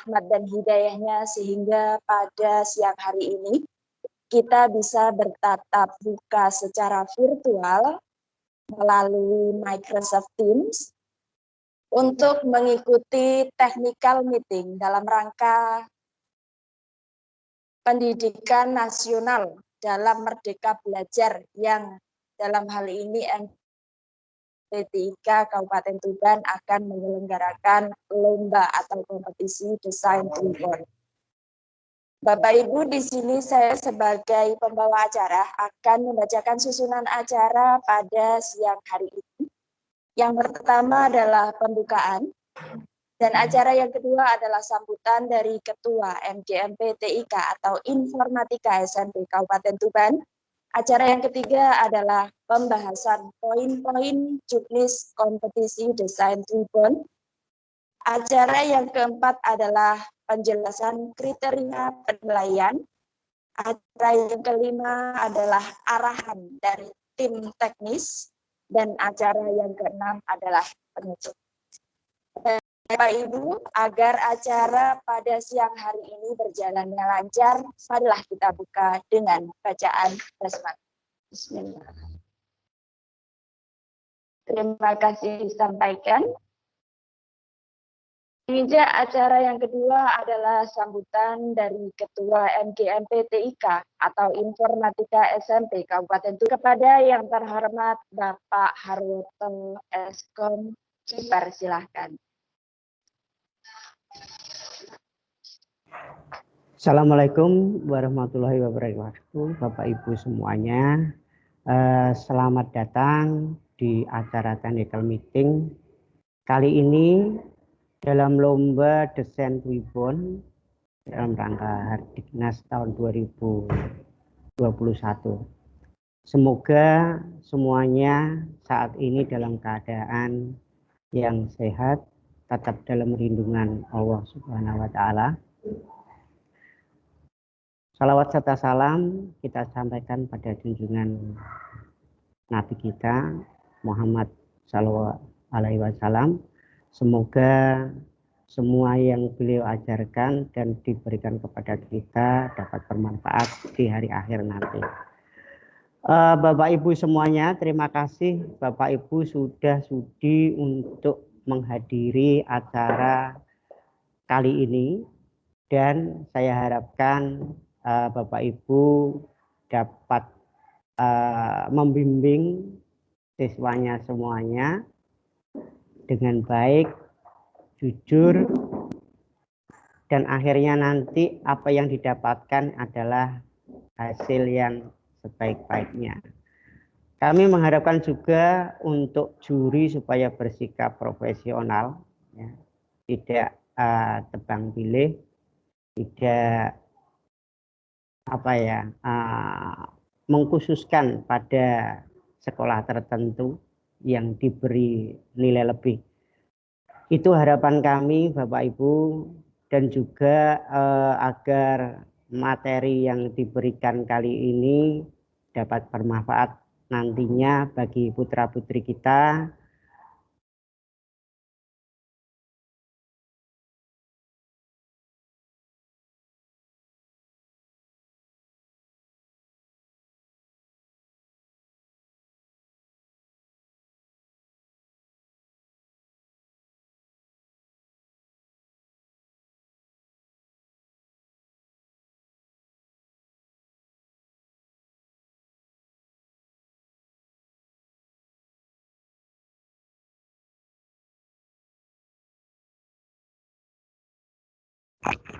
rahmat dan hidayahnya sehingga pada siang hari ini kita bisa bertatap muka secara virtual melalui Microsoft Teams untuk mengikuti technical meeting dalam rangka pendidikan nasional dalam Merdeka Belajar yang dalam hal ini MT3 Kabupaten Tuban akan menyelenggarakan lomba atau kompetisi desain Tribon. Bapak Ibu, di sini saya sebagai pembawa acara akan membacakan susunan acara pada siang hari ini. Yang pertama adalah pembukaan, dan acara yang kedua adalah sambutan dari Ketua MGMP TIK atau Informatika SMP Kabupaten Tuban. Acara yang ketiga adalah pembahasan poin-poin juknis kompetisi desain Tribon. Acara yang keempat adalah penjelasan kriteria penilaian. Acara yang kelima adalah arahan dari tim teknis. Dan acara yang keenam adalah penutup. Bapak Ibu, agar acara pada siang hari ini berjalannya lancar, marilah kita buka dengan bacaan basmalah. Bismillah. Terima kasih disampaikan. Meja acara yang kedua adalah sambutan dari Ketua MGMP TIK atau Informatika SMP Kabupaten Tuban kepada yang terhormat Bapak Harwoto Eskom. Dipersilahkan. Assalamualaikum warahmatullahi wabarakatuh, Bapak Ibu semuanya. Selamat datang di acara technical meeting. Kali ini dalam lomba desain Tribon dalam rangka Hardiknas tahun 2021. Semoga semuanya saat ini dalam keadaan yang sehat, tetap dalam lindungan Allah Subhanahu wa Ta'ala. Salawat serta salam kita sampaikan pada junjungan Nabi kita Muhammad Sallallahu Alaihi Wasallam. Semoga semua yang beliau ajarkan dan diberikan kepada kita dapat bermanfaat di hari akhir nanti. Bapak Ibu semuanya, terima kasih Bapak Ibu sudah sudi untuk menghadiri acara kali ini, dan saya harapkan Bapak Ibu dapat membimbing siswanya semuanya dengan baik, jujur, dan akhirnya nanti apa yang didapatkan adalah hasil yang sebaik-baiknya. Kami mengharapkan juga untuk juri supaya bersikap profesional, ya, tidak tebang pilih, tidak mengkhususkan pada sekolah tertentu yang diberi nilai lebih. Itu harapan kami Bapak Ibu, dan juga agar materi yang diberikan kali ini dapat bermanfaat nantinya bagi putra-putri kita.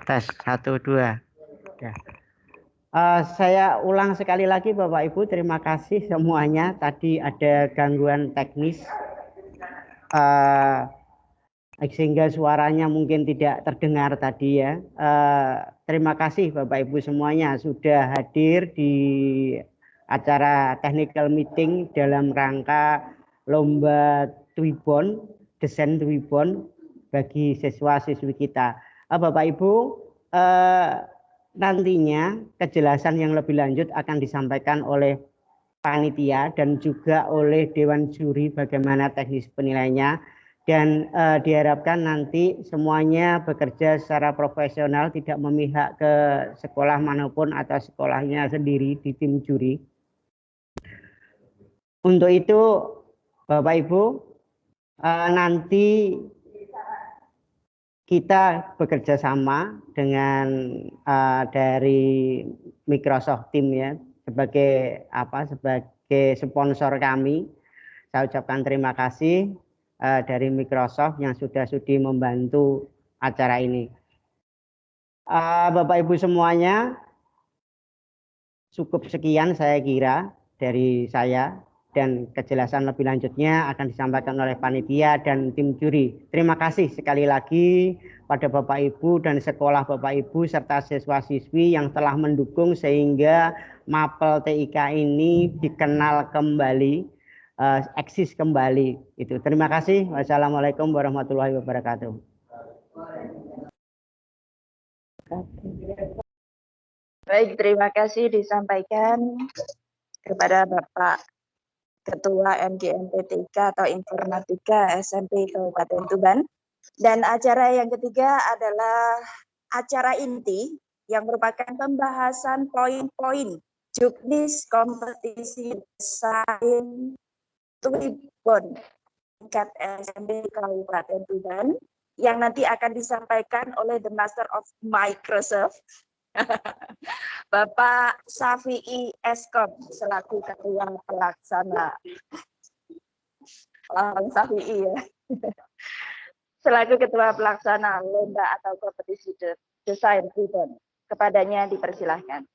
Tes 1, 2. Ya. Saya ulang sekali lagi Bapak Ibu, terima kasih semuanya. Tadi ada gangguan teknis sehingga suaranya mungkin tidak terdengar tadi ya. Terima kasih Bapak Ibu semuanya sudah hadir di acara technical meeting dalam rangka lomba Tribon, desain Tribon bagi siswa-siswi kita. Bapak Ibu, nantinya kejelasan yang lebih lanjut akan disampaikan oleh panitia dan juga oleh Dewan Juri bagaimana teknis penilaiannya. dan diharapkan nanti semuanya bekerja secara profesional, tidak memihak ke sekolah manapun atau sekolahnya sendiri di tim juri. Untuk itu Bapak Ibu, nanti kita bekerja sama dengan dari Microsoft Team ya, sebagai sponsor kami. Saya ucapkan terima kasih dari Microsoft yang sudah sudi membantu acara ini. Bapak Ibu semuanya, cukup sekian saya kira dari saya, dan kejelasan lebih lanjutnya akan disampaikan oleh panitia dan tim juri. Terima kasih sekali lagi pada Bapak Ibu dan sekolah Bapak Ibu serta siswa-siswi yang telah mendukung sehingga Mapel TIK ini dikenal kembali, eksis kembali. Itu. Terima kasih. Wassalamualaikum warahmatullahi wabarakatuh. Baik, terima kasih disampaikan kepada Bapak Ketua MGMP TIK atau Informatika SMP Kabupaten Tuban. Dan acara yang ketiga adalah acara inti yang merupakan pembahasan poin-poin juknis kompetisi desain Tuibon tingkat SMP Kabupaten Tuban yang nanti akan disampaikan oleh the Master of Microsoft Bapak Syafi'i Eskom selaku Ketua Pelaksana. Syafi'i ya. Selaku Ketua Pelaksana Lomba atau Kompetisi Desain Ribbon. Kepadanya dipersilahkan.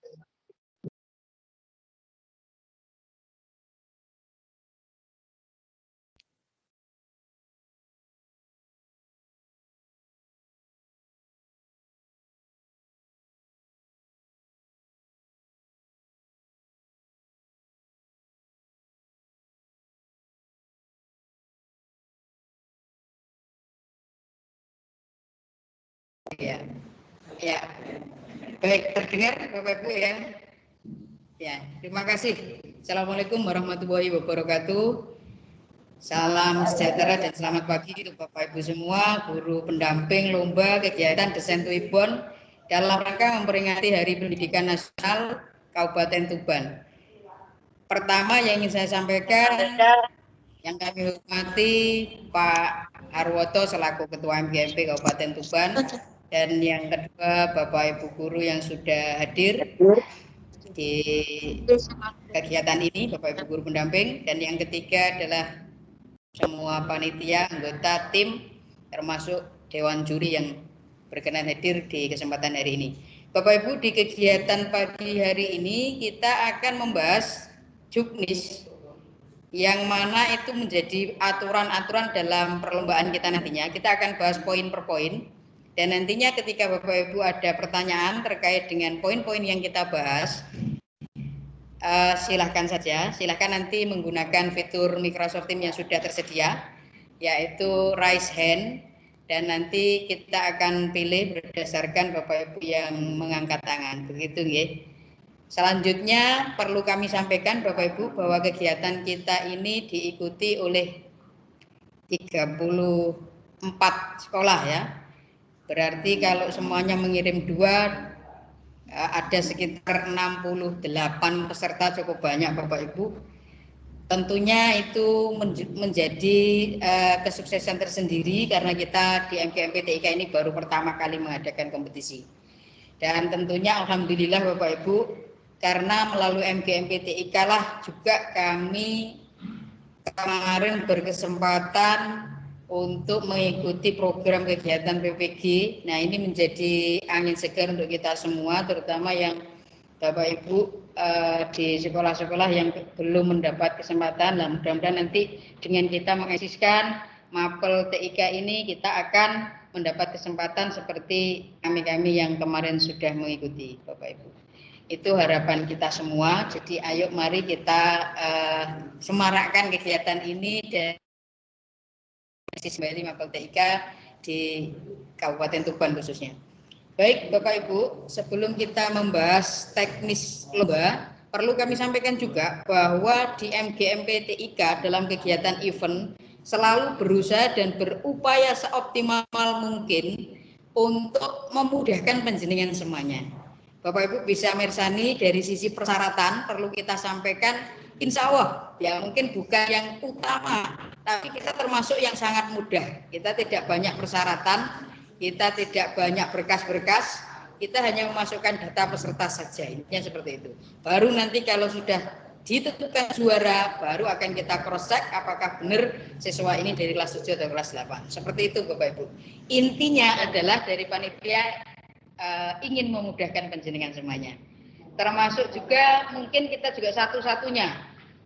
Ya, ya. Baik, terdengar Bapak Ibu ya. Ya, terima kasih. Assalamualaikum warahmatullahi wabarakatuh. Salam sejahtera dan selamat pagi untuk Bapak Ibu semua, guru pendamping lomba kegiatan desain Tuibon dalam rangka memperingati Hari Pendidikan Nasional Kabupaten Tuban. Pertama yang ingin saya sampaikan, yang kami hormati Pak Harwoto selaku Ketua MGMP Kabupaten Tuban, dan yang kedua Bapak Ibu guru yang sudah hadir di kegiatan ini, Bapak Ibu guru pendamping, dan yang ketiga adalah semua panitia, anggota tim, termasuk Dewan Juri yang berkenan hadir di kesempatan hari ini. Bapak Ibu, di kegiatan pagi hari ini kita akan membahas juknis yang mana itu menjadi aturan-aturan dalam perlombaan kita nantinya. Kita akan bahas poin per poin. Dan nantinya ketika Bapak Ibu ada pertanyaan terkait dengan poin-poin yang kita bahas, silahkan saja. Silahkan nanti menggunakan fitur Microsoft Teams yang sudah tersedia, yaitu raise hand. Dan nanti kita akan pilih berdasarkan Bapak Ibu yang mengangkat tangan. Begitu nggih. Selanjutnya perlu kami sampaikan Bapak Ibu bahwa kegiatan kita ini diikuti oleh 34 sekolah ya. Berarti kalau semuanya mengirim 2, ada sekitar 68 peserta, cukup banyak Bapak Ibu. Tentunya itu menjadi kesuksesan tersendiri karena kita di MGMP TIK ini baru pertama kali mengadakan kompetisi. Dan tentunya alhamdulillah Bapak Ibu, karena melalui MGMP TIK lah juga kami kemarin berkesempatan untuk mengikuti program kegiatan PPG. Nah, ini menjadi angin segar untuk kita semua, terutama yang Bapak Ibu di sekolah-sekolah yang belum mendapat kesempatan. Nah, mudah-mudahan nanti dengan kita mengeksiskan Mapel TIK ini kita akan mendapat kesempatan seperti kami-kami yang kemarin sudah mengikuti Bapak Ibu. Itu harapan kita semua. Jadi ayo mari kita semarakkan kegiatan ini dan kembali Mapel TIK di Kabupaten Tuban khususnya. Baik Bapak Ibu, sebelum kita membahas teknis lomba, perlu kami sampaikan juga bahwa di MGMP TIK dalam kegiatan event selalu berusaha dan berupaya seoptimal mungkin untuk memudahkan panjenengan semuanya. Bapak Ibu bisa mirsani dari sisi persyaratan perlu kita sampaikan, insya Allah ya mungkin bukan yang utama, tapi kita termasuk yang sangat mudah. Kita tidak banyak persyaratan, kita tidak banyak berkas-berkas, kita hanya memasukkan data peserta saja. Intinya seperti itu. Baru nanti kalau sudah ditentukan juara, baru akan kita cross check apakah benar siswa ini dari kelas 7 atau kelas 8. Seperti itu Bapak Ibu. Intinya adalah dari panitia ingin memudahkan panjenengan semuanya. Termasuk juga mungkin kita juga satu-satunya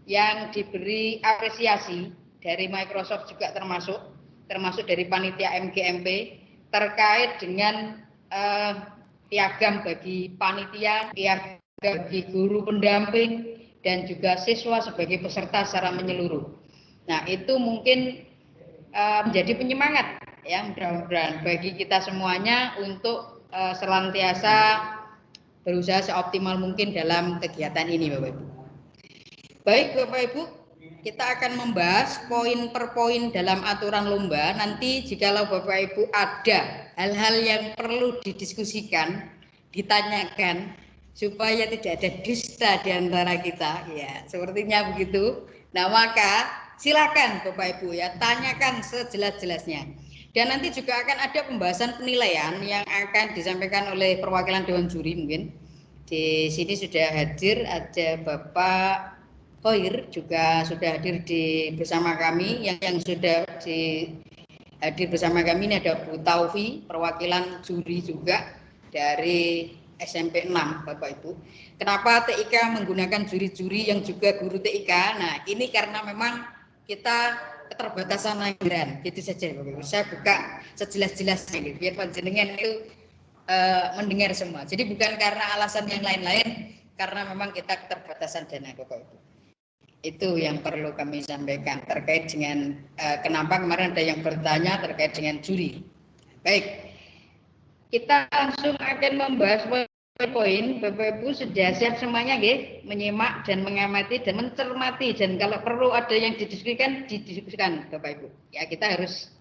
yang diberi apresiasi dari Microsoft juga termasuk dari panitia MGMP terkait dengan piagam bagi panitia, piagam bagi guru pendamping dan juga siswa sebagai peserta secara menyeluruh. Nah, itu mungkin menjadi penyemangat ya mudah-mudahan bagi kita semuanya untuk senantiasa berusaha seoptimal mungkin dalam kegiatan ini Bapak Ibu. Baik Bapak Ibu, kita akan membahas poin per poin dalam aturan lomba. Nanti jikalau Bapak Ibu ada hal-hal yang perlu didiskusikan, ditanyakan supaya tidak ada dusta di antara kita ya, sepertinya begitu. Nah, maka silakan Bapak Ibu ya, tanyakan sejelas-jelasnya. Dan nanti juga akan ada pembahasan penilaian yang akan disampaikan oleh perwakilan Dewan Juri mungkin. Di sini sudah hadir ada Bapak Khoir juga sudah hadir bersama kami. Yang sudah hadir bersama kami ini ada Bu Taufi, perwakilan juri juga dari SMP 6 Bapak Ibu. Kenapa TIK menggunakan juri-juri yang juga guru TIK? Nah, ini karena memang kita keterbatasan anggaran, gitu saja Bapak Ibu. Saya buka sejelas-jelasnya biar panjenengan itu mendengar semua. Jadi bukan karena alasan yang lain-lain, karena memang kita keterbatasan dana Bapak Ibu. Itu yang perlu kami sampaikan terkait dengan kenapa kemarin ada yang bertanya terkait dengan juri. Baik, kita langsung akan membahas poin. Bapak Ibu sudah siap semuanya nggih, menyimak dan mengamati dan mencermati, dan kalau perlu ada yang didiskusikan Bapak Ibu. Ya, kita harus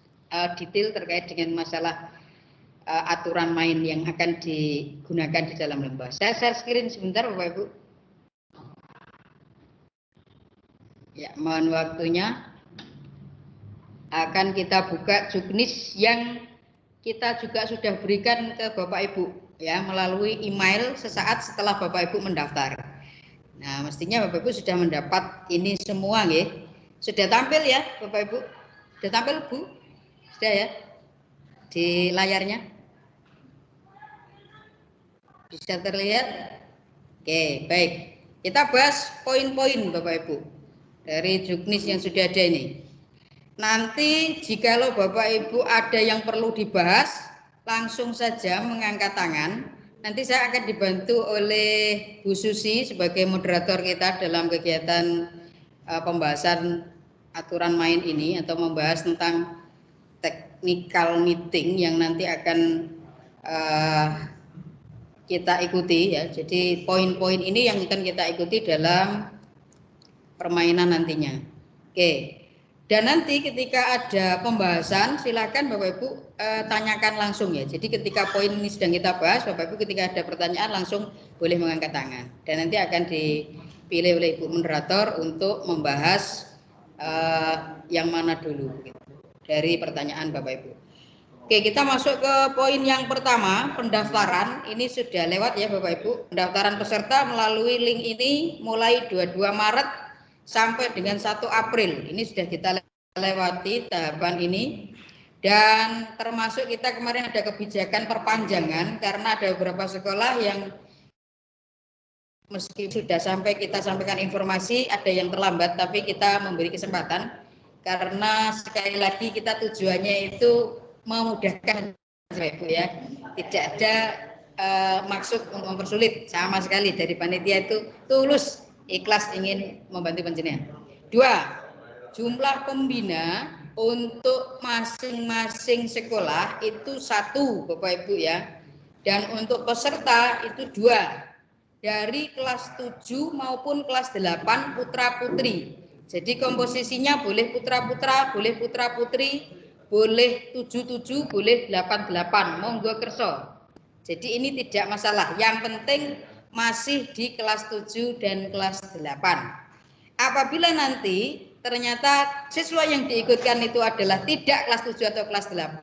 detail terkait dengan masalah aturan main yang akan digunakan di dalam lomba. Saya share screen sebentar Bapak Ibu. Ya, mohon waktunya. Akan kita buka juknis yang kita juga sudah berikan ke Bapak Ibu ya melalui email sesaat setelah Bapak Ibu mendaftar. Nah, mestinya Bapak Ibu sudah mendapat ini semua nggih. Sudah tampil ya Bapak Ibu? Sudah tampil Bu? Sudah ya? Di layarnya? Bisa terlihat? Oke, baik. Kita bahas poin-poin Bapak Ibu dari juknis yang sudah ada ini. Nanti jikalau Bapak Ibu ada yang perlu dibahas, langsung saja mengangkat tangan. Nanti saya akan dibantu oleh Bu Susi sebagai moderator kita dalam kegiatan pembahasan aturan main ini atau membahas tentang technical meeting yang nanti akan kita ikuti ya. Jadi poin-poin ini yang akan kita ikuti dalam permainan nantinya. Oke. Dan nanti ketika ada pembahasan, silakan Bapak Ibu tanyakan langsung ya. Jadi ketika poin ini sedang kita bahas, Bapak Ibu ketika ada pertanyaan langsung boleh mengangkat tangan. Dan nanti akan dipilih oleh Ibu moderator untuk membahas yang mana dulu gitu, dari pertanyaan Bapak Ibu. Oke, kita masuk ke poin yang pertama, pendaftaran. Ini sudah lewat ya Bapak Ibu. Pendaftaran peserta melalui link ini mulai 22 Maret sampai dengan 1 April. Ini sudah kita lewati tahapan ini. Dan termasuk kita kemarin ada kebijakan perpanjangan karena ada beberapa sekolah yang meski sudah sampai kita sampaikan informasi, ada yang terlambat, tapi kita memberi kesempatan karena sekali lagi kita tujuannya itu memudahkan Ibu ya. Tidak ada maksud untuk mempersulit sama sekali. Dari panitia itu tulus ikhlas ingin membantu panjenengan. 2, jumlah pembina untuk masing-masing sekolah itu 1 Bapak Ibu ya. Dan untuk peserta itu 2. Dari kelas 7 maupun kelas 8 putra putri. Jadi komposisinya boleh putra-putra, boleh putra-putri, boleh 77, boleh 88, monggo kerso. Jadi ini tidak masalah, yang penting masih di kelas 7 dan kelas 8. Apabila nanti ternyata siswa yang diikutkan itu adalah tidak kelas 7 atau kelas 8,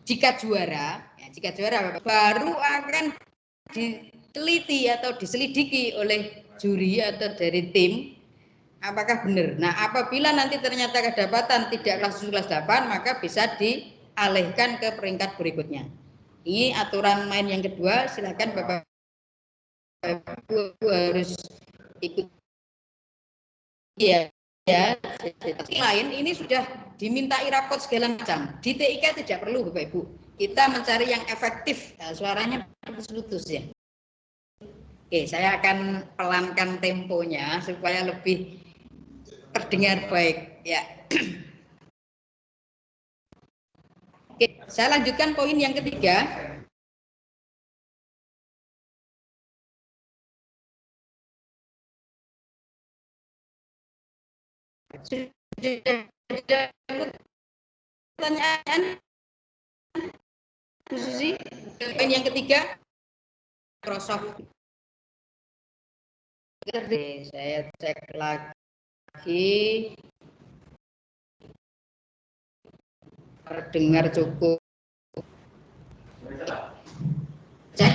jika juara baru akan diteliti atau diselidiki oleh juri atau dari tim apakah benar. Nah, apabila nanti ternyata kedapatan tidak kelas 7 kelas 8, maka bisa dialihkan ke peringkat berikutnya. Ini aturan main yang kedua, silakan Bapak Ibu harus ikut. Ya. Lain ini sudah dimintai rapot segala macam. Di TIK tidak perlu Bapak Ibu. Kita mencari yang efektif. Nah, suaranya putus-putus ya. Oke, saya akan pelankan temponya supaya lebih terdengar baik ya. Oke, saya lanjutkan poin yang ketiga. Pertanyaan Bu Susi, poin yang ketiga Microsoft. Saya cek lagi. Terdengar cukup. Cek.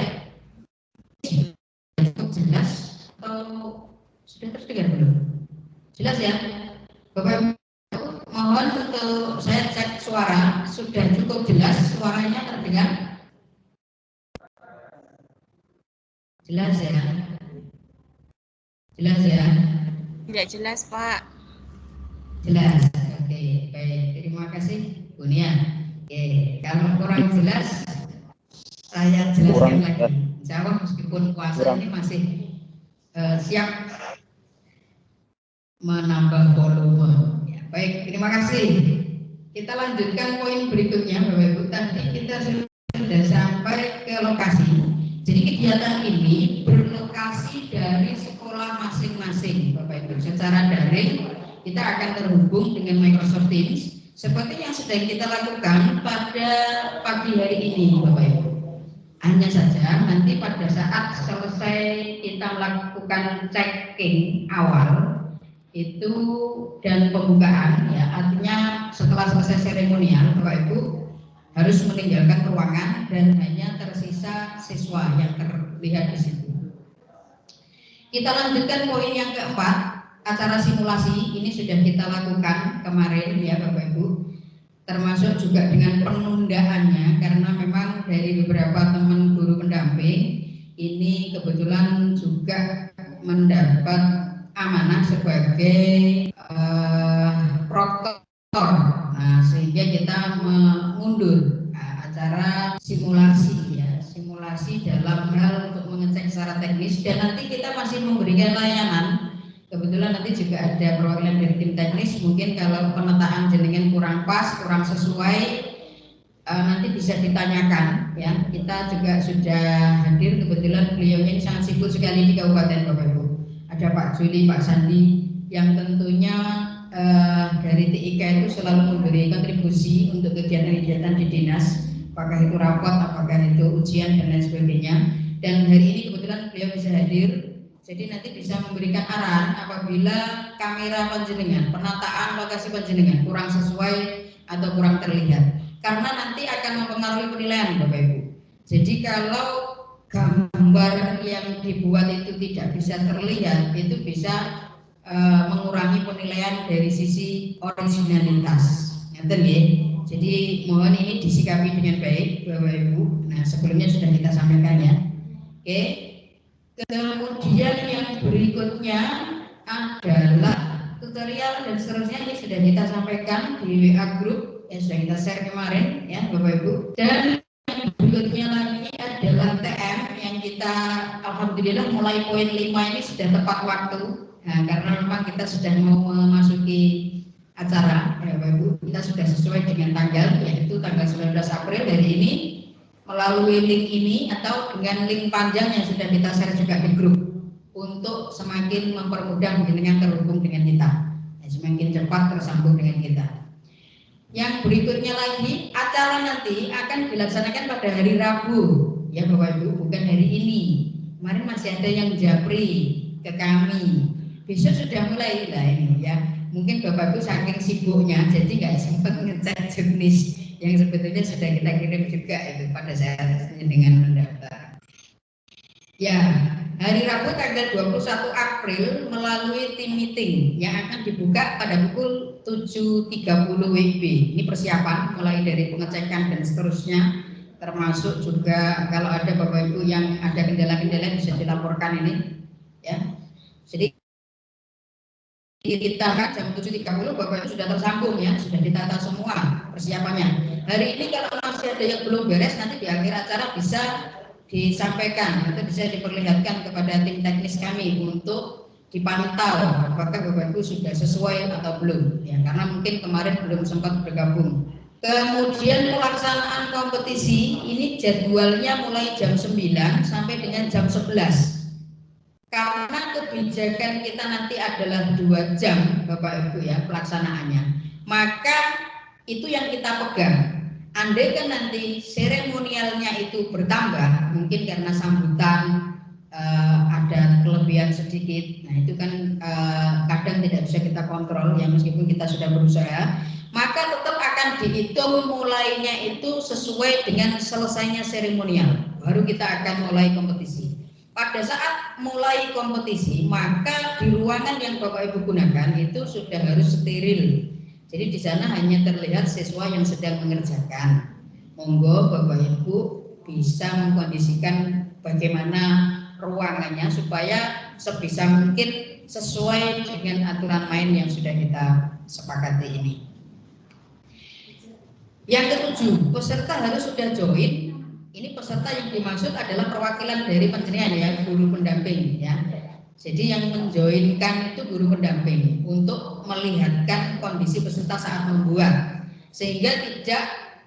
Jelas atau sudah terdengar belum? Jelas ya, Bapak Ibu, mohon untuk saya cek suara, sudah cukup jelas suaranya terdengar? Jelas ya? Jelas ya? Tidak jelas, Pak. Jelas. Oke, baik. Terima kasih, Bu Nia. Oke, kalau kurang jelas, saya jelaskan lagi. Insya Allah meskipun puasa ini masih siap menambah volume. Ya, baik, terima kasih. Kita lanjutkan poin berikutnya, Bapak Ibu. Tadi kita sudah sampai ke lokasi. Jadi kegiatan ini berlokasi dari sekolah masing-masing, Bapak Ibu. Secara daring kita akan terhubung dengan Microsoft Teams seperti yang sedang kita lakukan pada pagi hari ini, Bapak Ibu. Hanya saja nanti pada saat selesai kita melakukan checking awal itu dan pembukaan ya, artinya setelah selesai seremonial Bapak Ibu harus meninggalkan ruangan dan hanya tersisa siswa yang terlihat di situ. Kita lanjutkan poin yang keempat, acara simulasi ini sudah kita lakukan kemarin ya Bapak Ibu, termasuk juga dengan penundaannya karena memang dari beberapa teman guru pendamping ini kebetulan juga mendapat amanah sebagai proktor. Nah, sehingga kita mengundur acara simulasi ya, simulasi dalam hal untuk mengecek secara teknis dan nanti kita masih memberikan layanan. Kebetulan nanti juga ada perwakilan dari tim teknis, mungkin kalau pemetaan jenengan kurang pas, kurang sesuai, nanti bisa ditanyakan ya. Kita juga sudah hadir, kebetulan beliau ini sangat sibuk sekali di Kabupaten Bapak Ibu. Ada Pak Juli, Pak Sandi, yang tentunya dari TIK itu selalu memberi kontribusi untuk kegiatan-kegiatan di dinas, apakah itu rapot, apakah itu ujian dan lain sebagainya. Dan hari ini kebetulan beliau bisa hadir. Jadi nanti bisa memberikan arahan apabila kamera panjenengan, penataan lokasi panjenengan kurang sesuai atau kurang terlihat. Karena nanti akan mempengaruhi penilaian Bapak Ibu. Jadi kalau gambar yang dibuat itu tidak bisa terlihat, itu bisa mengurangi penilaian dari sisi originalitas. Ngerti ya? Jadi mohon ini disikapi dengan baik Bapak Ibu. Nah, sebelumnya sudah kita sampaikan ya. Oke. Kemudian yang berikutnya adalah tutorial dan seterusnya ini sudah kita sampaikan di WA group yang sudah kita share kemarin ya Bapak Ibu. Dan yang berikutnya lagi adalah TM yang kita alhamdulillah mulai poin 5 ini sudah tepat waktu. Nah, karena memang kita sudah mau memasuki acara ya Bapak Ibu, kita sudah sesuai dengan tanggal yaitu tanggal 19 April dari ini melalui link ini atau dengan link panjang yang sudah kita share juga di grup untuk semakin mempermudah dengan terhubung dengan kita, semakin cepat tersambung dengan kita. Yang berikutnya lagi, acara nanti akan dilaksanakan pada hari Rabu, ya Bapak Ibu, bukan hari ini. Kemarin masih ada yang japri ke kami. Besok sudah mulai lah ini ya. Mungkin Bapak Ibu saking sibuknya, jadi nggak sempat ngecek juknis yang sebetulnya sudah kita kirim juga itu pada saat dengan mendaftar. Ya, hari Rabu tanggal 21 April melalui tim meeting yang akan dibuka pada pukul 7.30 WIB. Ini persiapan mulai dari pengecekan dan seterusnya, termasuk juga kalau ada Bapak Ibu yang ada kendala-kendala bisa dilaporkan ini ya. Jadi kita kan jam 7.30 Bapak Ibu sudah tersambung ya, sudah ditata semua persiapannya. Hari ini kalau masih ada yang belum beres, nanti di akhir acara bisa disampaikan atau bisa diperlihatkan kepada tim teknis kami untuk dipantau apakah Bapak Ibu sudah sesuai atau belum ya, karena mungkin kemarin belum sempat bergabung. Kemudian pelaksanaan kompetisi ini jadwalnya mulai jam 9 sampai dengan jam 11. Karena kebijakan kita nanti adalah 2 jam Bapak Ibu ya pelaksanaannya, maka itu yang kita pegang. Andai kan nanti seremonialnya itu bertambah, mungkin karena sambutan ada kelebihan sedikit, nah itu kan kadang tidak bisa kita kontrol ya, meskipun kita sudah berusaha, maka tetap akan dihitung mulainya itu sesuai dengan selesainya seremonial, baru kita akan mulai kompetisi. Pada saat mulai kompetisi, maka di ruangan yang Bapak Ibu gunakan itu sudah harus steril. Jadi di sana hanya terlihat siswa yang sedang mengerjakan. Monggo Bapak Ibu bisa mengkondisikan bagaimana ruangannya supaya sebisa mungkin sesuai dengan aturan main yang sudah kita sepakati ini. Yang ketujuh, peserta harus sudah join. Ini peserta yang dimaksud adalah perwakilan dari panjenengan ya, guru pendamping ya. Jadi yang menjoinkan itu guru pendamping untuk melihatkan kondisi peserta saat membuat, sehingga tidak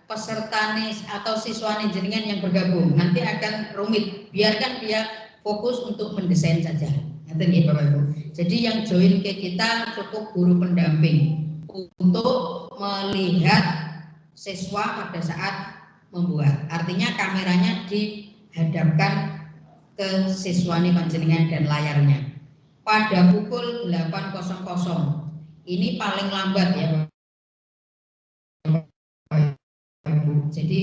peserta atau siswa jenengan yang bergabung nanti akan rumit. Biarkan dia fokus untuk mendesain saja. Nanti Bapak Ibu. Jadi yang join ke kita cukup guru pendamping untuk melihat siswa pada saat membuat. Artinya kameranya dihadapkan ke siswani panjenengan dan layarnya pada pukul 8.00. Ini paling lambat ya. Jadi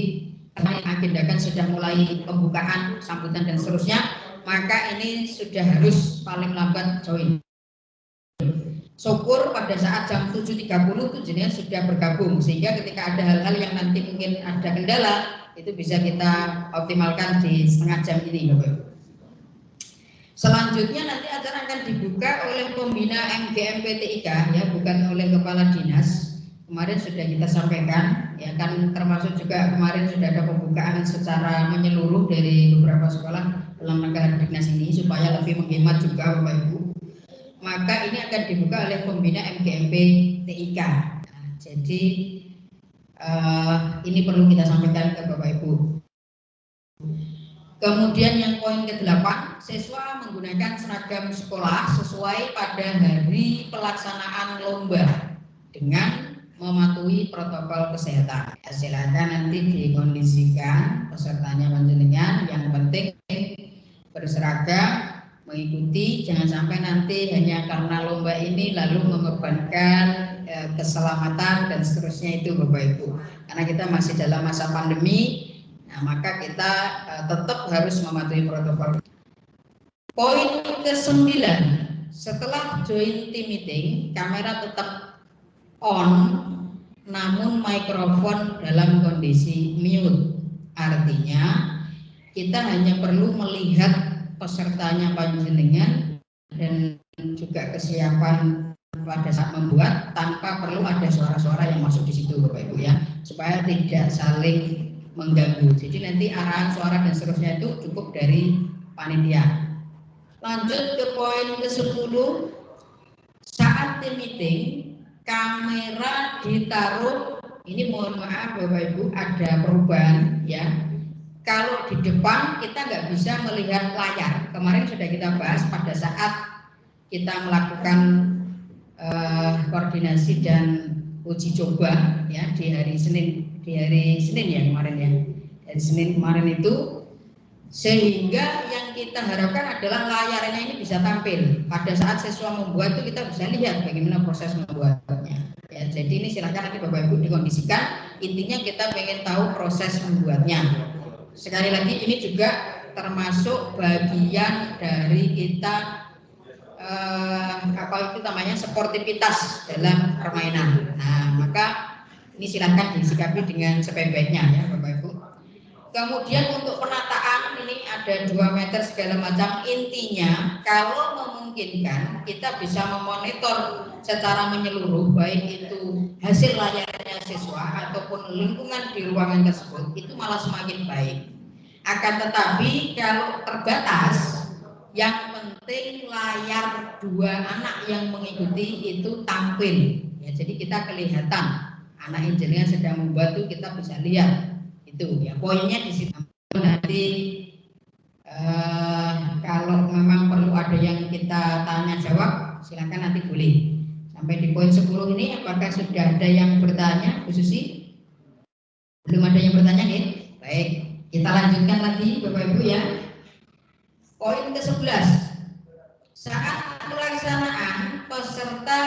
karena agendakan sudah mulai pembukaan, sambutan dan seterusnya, maka ini sudah harus paling lambat join. Syukur pada saat jam 7.30 itu jenengan sudah bergabung, sehingga ketika ada hal-hal yang nanti mungkin ada kendala itu bisa kita optimalkan di setengah jam ini Bapak Ibu. Selanjutnya nanti acara akan dibuka oleh pembina MGMPTIK ya, bukan oleh kepala dinas. Kemarin sudah kita sampaikan ya, kan termasuk juga kemarin sudah ada pembukaan secara menyeluruh dari beberapa sekolah dalam rangka dinas ini supaya lebih menghemat juga Bapak Ibu. Maka ini akan dibuka oleh pembina MGMPTIK. Nah, jadi ini perlu kita sampaikan ke Bapak Ibu. Kemudian yang poin ke-8, siswa menggunakan seragam sekolah sesuai pada hari pelaksanaan lomba dengan mematuhi protokol kesehatan. Silakan nanti dikondisikan pesertanya panjenengan, yang penting berseragam, mengikuti, jangan sampai nanti hanya karena lomba ini lalu mengorbankan keselamatan dan seterusnya itu Bapak Ibu. Karena kita masih dalam masa pandemi. Nah, maka kita tetap harus mematuhi protokol. Poin ke-9, setelah join team meeting, kamera tetap on, namun mikrofon dalam kondisi mute. Artinya kita hanya perlu melihat pesertanya panjenengan dan juga kesiapan pada saat membuat, tanpa perlu ada suara-suara yang masuk di situ Bapak Ibu ya, supaya tidak saling mengganggu. Jadi nanti arahan suara dan seterusnya itu cukup dari panitia. Lanjut ke poin ke-10, saat tim meeting kamera ditaruh, ini mohon maaf Bapak Ibu ada perubahan ya. kalau di depan kita nggak bisa melihat layar. Kemarin sudah kita bahas pada saat kita melakukan koordinasi dan uji coba ya di hari Senin ya kemarin ya. Dari Senin kemarin itu, sehingga yang kita harapkan adalah layarnya ini bisa tampil pada saat siswa membuat itu kita bisa lihat bagaimana proses membuatnya ya. Jadi ini silakan nanti Bapak Ibu dikondisikan, intinya kita pengen tahu proses membuatnya. Sekali lagi ini juga termasuk bagian dari kita apa itu namanya sportivitas dalam permainan. Nah maka ini silakan disikapi dengan sebaik-baiknya ya Bapak Ibu. Kemudian untuk penataan ini ada 2 meter segala macam. Intinya kalau memungkinkan kita bisa memonitor secara menyeluruh, baik itu hasil layarnya siswa ataupun lingkungan di ruangan tersebut, itu malah semakin baik. Akan tetapi kalau terbatas, yang penting layar 2 anak yang mengikuti itu tampil ya, jadi kita kelihatan anak yang sedang membuat itu kita bisa lihat. Itu ya poinnya di situ. Nanti kalau memang perlu ada yang kita tanya jawab, silakan nanti boleh. Sampai di poin 10 ini apakah sudah ada yang bertanya, Bu Susi? Belum ada yang bertanya nih? Baik, kita lanjutkan lagi Bapak Ibu ya. Poin ke-11. Saat pelaksanaan peserta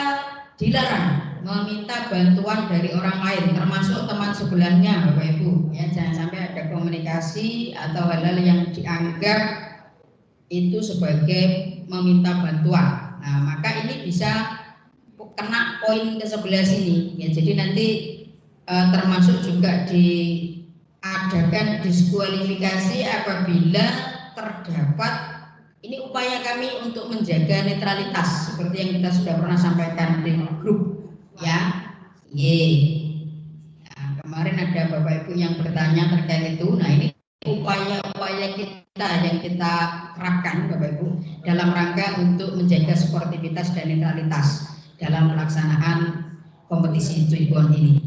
dilarang meminta bantuan dari orang lain, termasuk teman sebelahnya Bapak Ibu ya. Jangan sampai ada komunikasi atau hal-hal yang dianggap itu sebagai meminta bantuan. Nah maka ini bisa kena poin ke-11 ini ya. Jadi nanti termasuk juga diadakan diskualifikasi apabila terdapat, ini upaya kami untuk menjaga netralitas seperti yang kita sudah pernah sampaikan di grup ya. Nah, kemarin ada Bapak Ibu yang bertanya terkait itu. Nah ini upaya-upaya kita yang kita terapkan Bapak Ibu dalam rangka untuk menjaga sportivitas dan netralitas dalam pelaksanaan kompetisi Cuibon ini.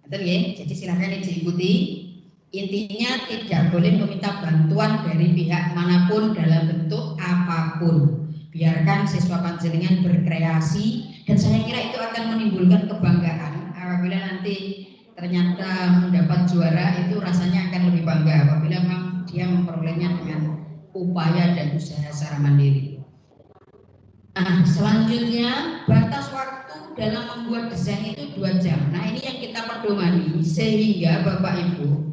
Betul ya? Jadi silakan diikuti. Intinya tidak boleh meminta bantuan dari pihak manapun dalam bentuk apapun. Biarkan siswa panjenengan berkreasi, dan saya kira itu akan menimbulkan kebanggaan apabila nanti ternyata mendapat juara. Itu rasanya akan lebih bangga apabila memang dia memperolehnya dengan upaya dan usaha secara mandiri. Nah, selanjutnya batas waktu dalam membuat desain itu 2 jam. Nah ini yang kita pedomani, sehingga Bapak Ibu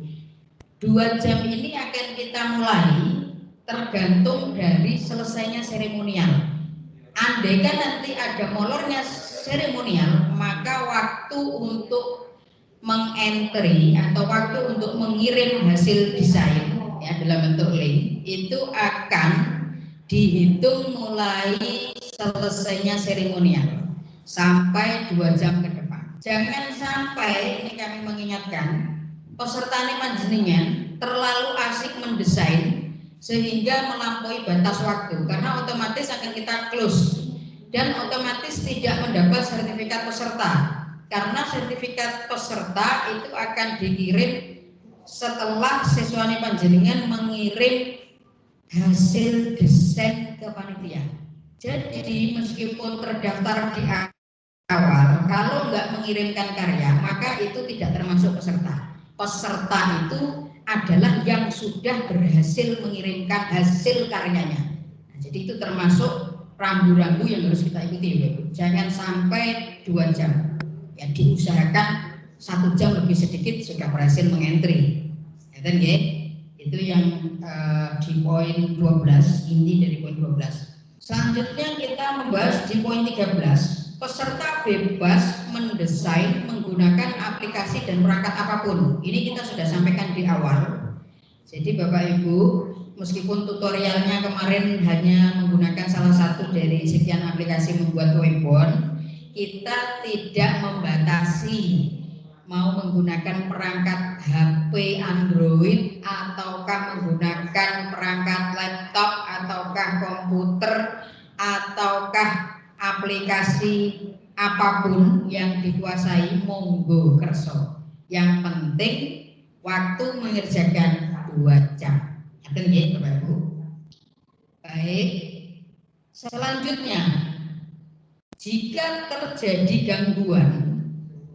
2 jam ini akan kita mulai tergantung dari selesainya seremonial. Andaikan nanti ada molornya seremonial, maka waktu untuk mengentry atau waktu untuk mengirim hasil desain ya dalam bentuk link itu akan dihitung mulai selesainya seremonial sampai 2 jam ke depan. Jangan sampai, ini kami mengingatkan, peserta panjenengan terlalu asik mendesain sehingga melampaui batas waktu, karena otomatis akan kita close dan otomatis tidak mendapat sertifikat peserta, karena sertifikat peserta itu akan dikirim setelah siswa panjenengan mengirim hasil desain ke panitia. Jadi meskipun terdaftar di awal, kalau nggak mengirimkan karya maka itu tidak termasuk peserta. Peserta itu adalah yang sudah berhasil mengirimkan hasil karyanya. Nah, jadi itu termasuk rambu-rambu yang harus kita ikuti, ya. Jangan sampai 2 jam. Ya, diusahakan 1 jam lebih sedikit sudah berhasil mengentry. Ya, itu yang di poin 12, inti dari poin 12. Selanjutnya kita membahas di poin 13. Peserta bebas mendesain menggunakan aplikasi dan perangkat apapun. Ini kita sudah sampaikan di awal. Jadi Bapak Ibu, meskipun tutorialnya kemarin hanya menggunakan salah satu dari sekian aplikasi membuat Cuibon, kita tidak membatasi mau menggunakan perangkat HP Android ataukah menggunakan perangkat laptop ataukah komputer ataukah aplikasi apapun yang dikuasai, monggo kerso. Yang penting waktu mengerjakan 2 jam. Ngaten nggih Bapak Ibu. Baik. Selanjutnya, jika terjadi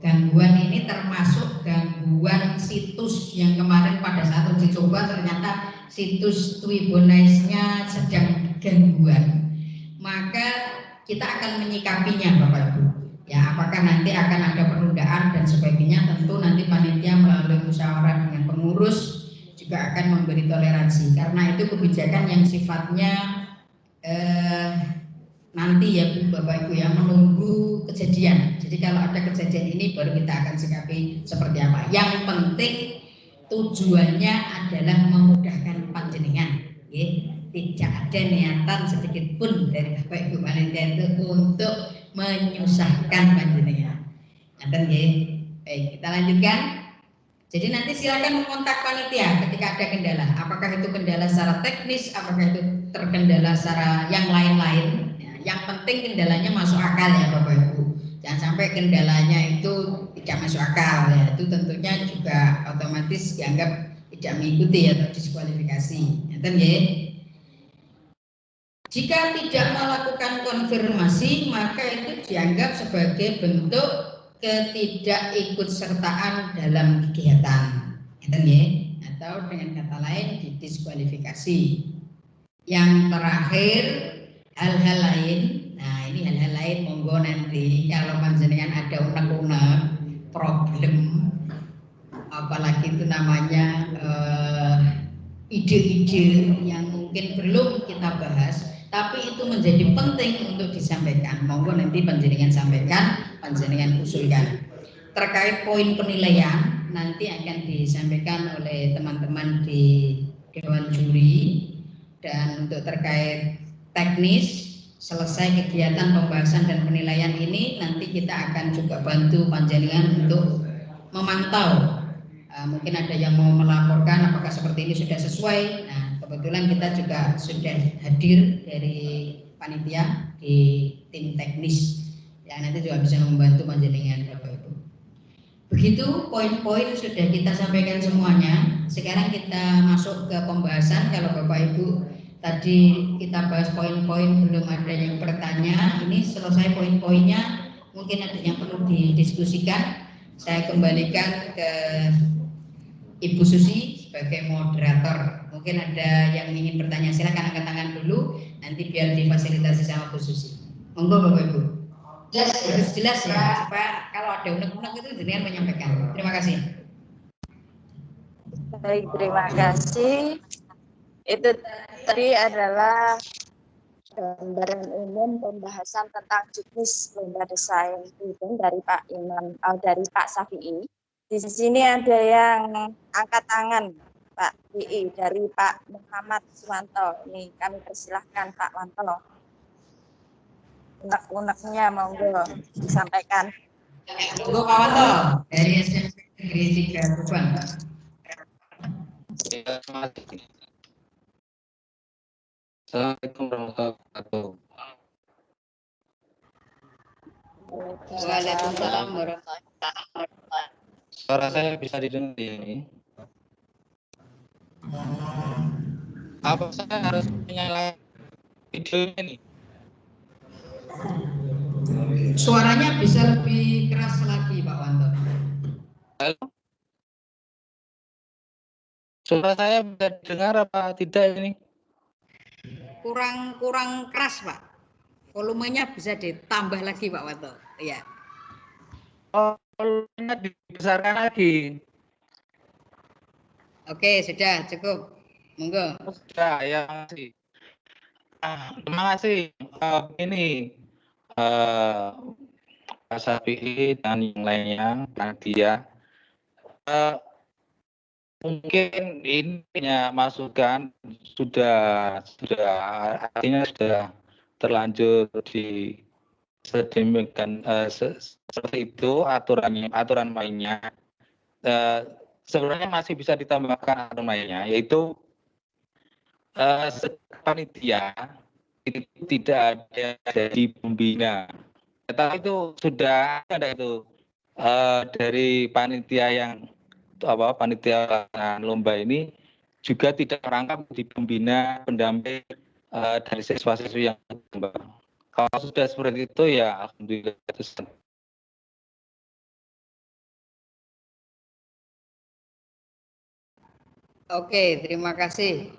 gangguan ini termasuk gangguan situs yang kemarin pada saat uji coba ternyata situs Twibonise-nya sedang gangguan, maka kita akan menyikapinya Bapak Ibu. Ya, apakah nanti akan ada penundaan dan sebagainya, tentu nanti panitia melalui musyawarah dengan pengurus juga akan memberi toleransi, karena itu kebijakan yang sifatnya nanti ya Bapak Ibu ya, menunggu kejadian. Jadi kalau ada kejadian ini baru kita akan sikapi seperti apa. Yang penting tujuannya adalah memudahkan panjenengan, ya. Tidak ada niatan sedikit pun dari Bapak Ibu panitia itu untuk menyusahkan panjenengan. Ngaten nggih. Baik, kita lanjutkan. Jadi nanti silakan mengontak panitia ketika ada kendala. Apakah itu kendala secara teknis, apakah itu terkendala secara yang lain-lain. Ya, yang penting kendalanya masuk akal ya Bapak Ibu. Jangan sampai kendalanya itu tidak masuk akal ya. Itu tentunya juga otomatis dianggap tidak mengikuti atau diskualifikasi. Ngaten nggih. Jika tidak melakukan konfirmasi, maka itu dianggap sebagai bentuk ketidakikutsertaan dalam kegiatan, atau dengan kata lain didiskualifikasi. Yang terakhir, hal-hal lain. Nah, ini hal-hal lain monggo nanti kalau panjenengan ada unek-unek problem, apalagi itu namanya ide-ide yang mungkin belum kita bahas, tapi itu menjadi penting untuk disampaikan. Monggo nanti panjenengan sampaikan, panjenengan usulkan. Terkait poin penilaian nanti akan disampaikan oleh teman-teman di Dewan Juri, dan untuk terkait teknis selesai kegiatan pembahasan dan penilaian ini nanti kita akan juga bantu panjenengan untuk memantau. Mungkin ada yang mau melaporkan apakah seperti ini sudah sesuai. Nah, kebetulan kita juga sudah hadir dari panitia di tim teknis yang nanti juga bisa membantu panjenengan Bapak Ibu. Begitu poin-poin sudah kita sampaikan semuanya. Sekarang kita masuk ke pembahasan. Kalau Bapak Ibu tadi kita bahas poin-poin belum ada yang bertanya, ini selesai poin-poinnya, mungkin ada yang perlu didiskusikan. Saya kembalikan ke Ibu Susi sebagai moderator. Mungkin ada yang ingin bertanya, silakan angkat tangan dulu, nanti biar difasilitasi sama Bu Susi. Monggo Bapak Ibu. Harus jelas ya, supaya kalau ada unek-unek itu jenengan menyampaikan. Terima kasih. Baik, terima kasih. Itu tadi adalah gambaran umum pembahasan tentang juknis lomba desain event dari Pak Imam, dari Pak Safi'i. Di sini ada yang angkat tangan, Pak II, dari Pak Muhammad Suwanto. Ini kami persilahkan Pak Wanto. Unek-uneknya monggo disampaikan. Monggo Pak Wanto dari SMP Negeri 3 Tuban. Assalamualaikum warahmatullahi wabarakatuh. Waalaikumsalam warahmatullahi wabarakatuh. Suara saya bisa didengar ini? Apa saya harus menyalakan videonya nih? Suaranya bisa lebih keras lagi Pak Wanto. Halo? Suara saya bisa didengar apa tidak ini? Kurang keras Pak. Volumenya bisa ditambah lagi Pak Wanto. Iya. Oh, volumenya dibesarkan lagi. Oke, sudah cukup. Monggo. Sudah, ya makasih. Terima kasih. Ini Pak Safi'i dan yang lainnya, Nadia. Mungkin ininya masukan sudah artinya sudah terlanjur di sedemikian seperti itu aturan mainnya. Sebenarnya masih bisa ditambahkan aturan mainnya, yaitu panitia itu tidak ada jadi pembina. Tapi itu sudah ada itu dari panitia yang panitia lomba ini juga tidak merangkap di pembina pendamping dari siswa-siswi yang berkembang. Kalau sudah seperti itu ya alhamdulillah itu. Oke, terima kasih.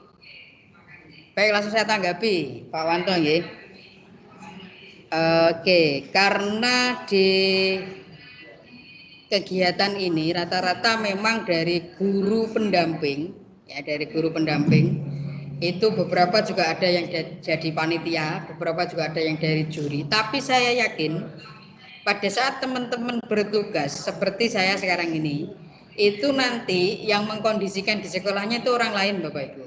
Baik, langsung saya tanggapi, Pak Wanto nggih. Oke, karena di kegiatan ini rata-rata memang dari guru pendamping, ya dari guru pendamping itu beberapa juga ada yang jadi panitia, beberapa juga ada yang dari juri. Tapi saya yakin pada saat teman-teman bertugas seperti saya sekarang ini, itu nanti yang mengkondisikan di sekolahnya itu orang lain, Bapak Ibu.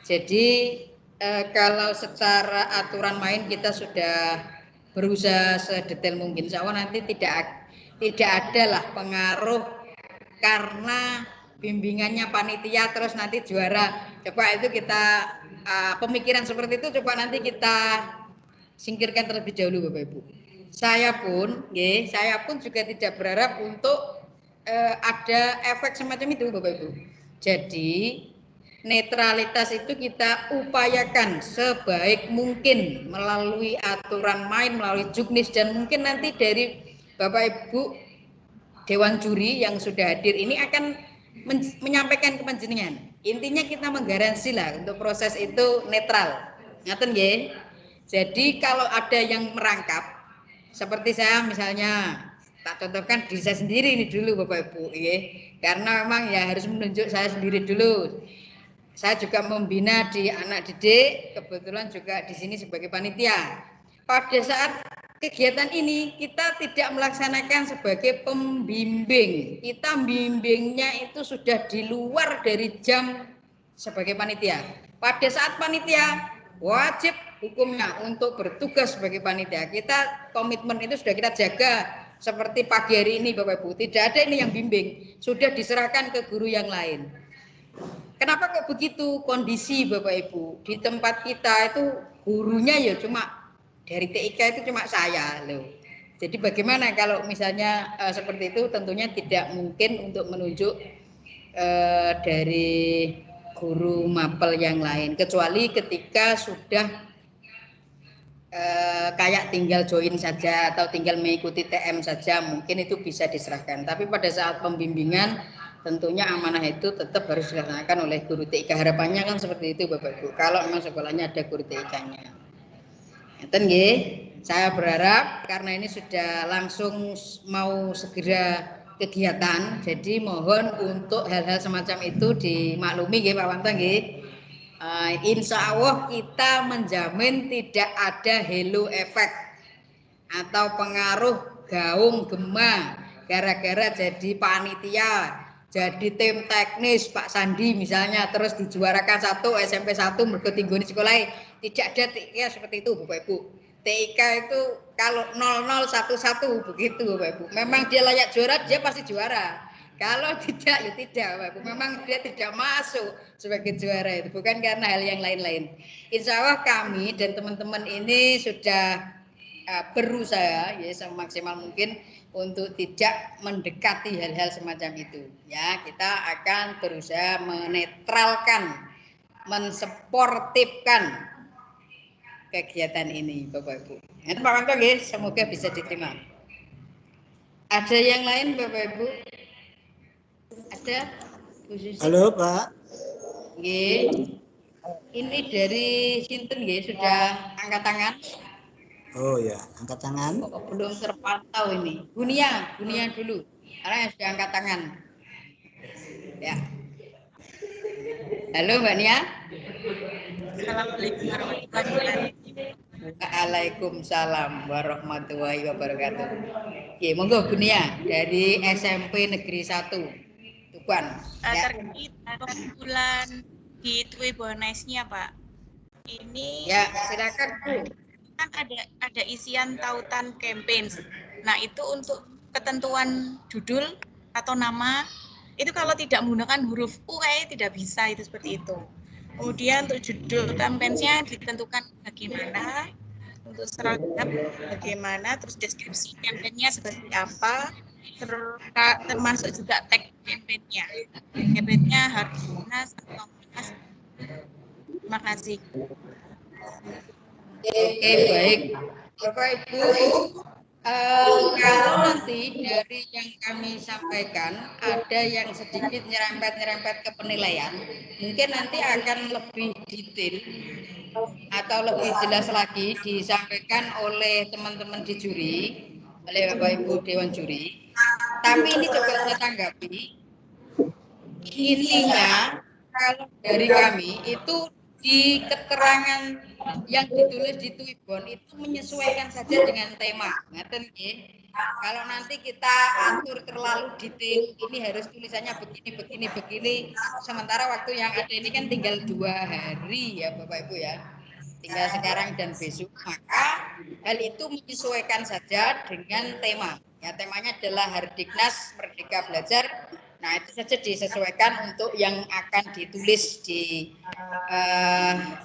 Jadi kalau secara aturan main kita sudah berusaha sedetail mungkin, insya Allah nanti tidak ada lah pengaruh karena bimbingannya panitia terus nanti juara. Coba itu kita pemikiran seperti itu coba nanti kita singkirkan terlebih dahulu, Bapak Ibu. Saya pun juga tidak berharap untuk ada efek semacam itu, Bapak Ibu. Jadi netralitas itu kita upayakan sebaik mungkin melalui aturan main, melalui juknis, dan mungkin nanti dari Bapak Ibu Dewan Juri yang sudah hadir ini akan menyampaikan ke panjenengan. Intinya kita menggaransi lah untuk proses itu netral. Ngaten nggih? Jadi kalau ada yang merangkap, seperti saya misalnya, tak contohkan diri saya sendiri ini dulu Bapak Ibu, karena memang ya harus menunjuk saya sendiri dulu. Saya juga membina di anak didik, kebetulan juga di sini sebagai panitia. Pada saat kegiatan ini kita tidak melaksanakan sebagai pembimbing. Kita bimbingnya itu sudah di luar dari jam sebagai panitia. Pada saat panitia wajib hukumnya untuk bertugas sebagai panitia. Kita komitmen itu sudah kita jaga seperti pagi hari ini Bapak Ibu. Tidak ada ini yang bimbing, sudah diserahkan ke guru yang lain. Kenapa kok begitu kondisi Bapak Ibu? Di tempat kita itu gurunya ya cuma dari TIK itu cuma saya loh. Jadi bagaimana kalau misalnya seperti itu, tentunya tidak mungkin untuk menunjuk dari guru mapel yang lain, kecuali ketika sudah kayak tinggal join saja atau tinggal mengikuti TM saja, mungkin itu bisa diserahkan. Tapi pada saat pembimbingan tentunya amanah itu tetap harus dilaksanakan oleh guru TIK. Harapannya kan seperti itu Bapak Ibu, kalau memang sekolahnya ada guru TIK-nya. Ngeten nggih, saya berharap karena ini sudah langsung mau segera kegiatan, jadi mohon untuk hal-hal semacam itu dimaklumi nggih Pak Wanto nggih. Insya Allah kita menjamin tidak ada halo efek atau pengaruh gaung gema gara-gara jadi panitia, jadi tim teknis Pak Sandi misalnya terus dijuarakan satu SMP 1 mergo tinggoni sekolah. Tidak ada TIK seperti itu Bapak Ibu. TIK itu kalau 0011 begitu Bapak Ibu. Memang dia layak juara, dia pasti juara. Kalau tidak ya tidak Bapak Ibu. Memang dia tidak masuk sebagai juara itu, bukan karena hal yang lain-lain. Insya Allah kami dan teman-teman ini sudah berusaha ya semaksimal mungkin untuk tidak mendekati hal-hal semacam itu. Ya, kita akan berusaha menetralkan, mensuportifkan kegiatan ini, Bapak Ibu. Pak Wanto nggih, semoga bisa diterima. Ada yang lain, Bapak Ibu? Ada? Halo, Pak. Nggih. Ini dari sinten nggih, sudah angkat tangan? Oh ya, angkat tangan. Kok belum terpantau ini. Gunia dulu. Karena yang sudah angkat tangan. Ya. Halo Mbak Nia. Assalamualaikum warahmatullahi wabarakatuh. Waalaikumsalam warahmatullahi wabarakatuh. Oke, monggo Gunia dari SMP Negeri 1 Tuban. Ya. Terkait pengumpulan di Twi Bonesnya Pak. Ini ya silakan Bu. Kan ada isian tautan campaign. Nah itu untuk ketentuan judul atau nama itu kalau tidak menggunakan huruf U tidak bisa itu seperti itu. Kemudian untuk judul campaign-nya ditentukan bagaimana, untuk seragam bagaimana, terus deskripsi campaign-nya seperti apa, termasuk juga tag campaign-nya. Campaign-nya harus atau mas Terima kasih. Oke, baik. Bapak Ibu, kalau nanti dari yang kami sampaikan ada yang sedikit nyerempet-nyerempet ke penilaian, mungkin nanti akan lebih detail atau lebih jelas lagi disampaikan oleh teman-teman di juri, oleh Bapak Ibu Dewan Juri. Tapi ini coba saya tanggapi, intinya kalau dari kami itu di keterangan yang ditulis di Twibbon itu menyesuaikan saja dengan tema. Ngaten nggih. Kalau nanti kita atur terlalu detail, ini harus tulisannya begini. Sementara waktu yang ada ini kan tinggal 2 hari ya Bapak Ibu ya. Tinggal sekarang dan besok, maka hal itu menyesuaikan saja dengan tema. Ya, temanya adalah Hardiknas Merdeka Belajar. Nah, itu saja disesuaikan untuk yang akan ditulis di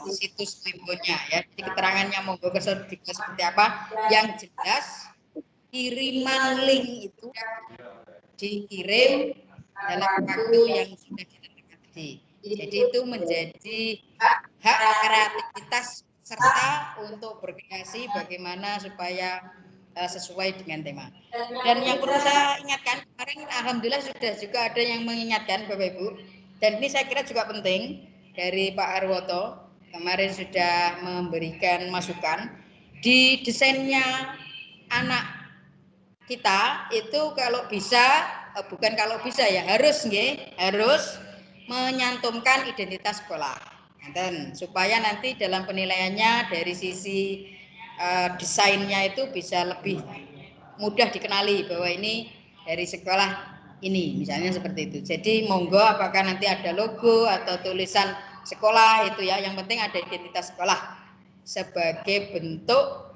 situs Twibbonnya ya. Di keterangannya monggo seperti apa. Yang jelas kiriman link itu dikirim dalam waktu yang sudah ditentukan tadi. Jadi itu menjadi hak kreativitas serta untuk berkreasi bagaimana supaya sesuai dengan tema. Dan yang perlu saya ingatkan, kemarin alhamdulillah sudah juga ada yang mengingatkan Bapak Ibu, dan ini saya kira juga penting dari Pak Arwoto, kemarin sudah memberikan masukan, di desainnya anak kita itu kalau bisa, bukan kalau bisa ya, harus menyantumkan identitas sekolah. Dan supaya nanti dalam penilaiannya dari sisi desainnya itu bisa lebih mudah dikenali bahwa ini dari sekolah ini, misalnya seperti itu. Jadi monggo apakah nanti ada logo atau tulisan sekolah itu ya, yang penting ada identitas sekolah sebagai bentuk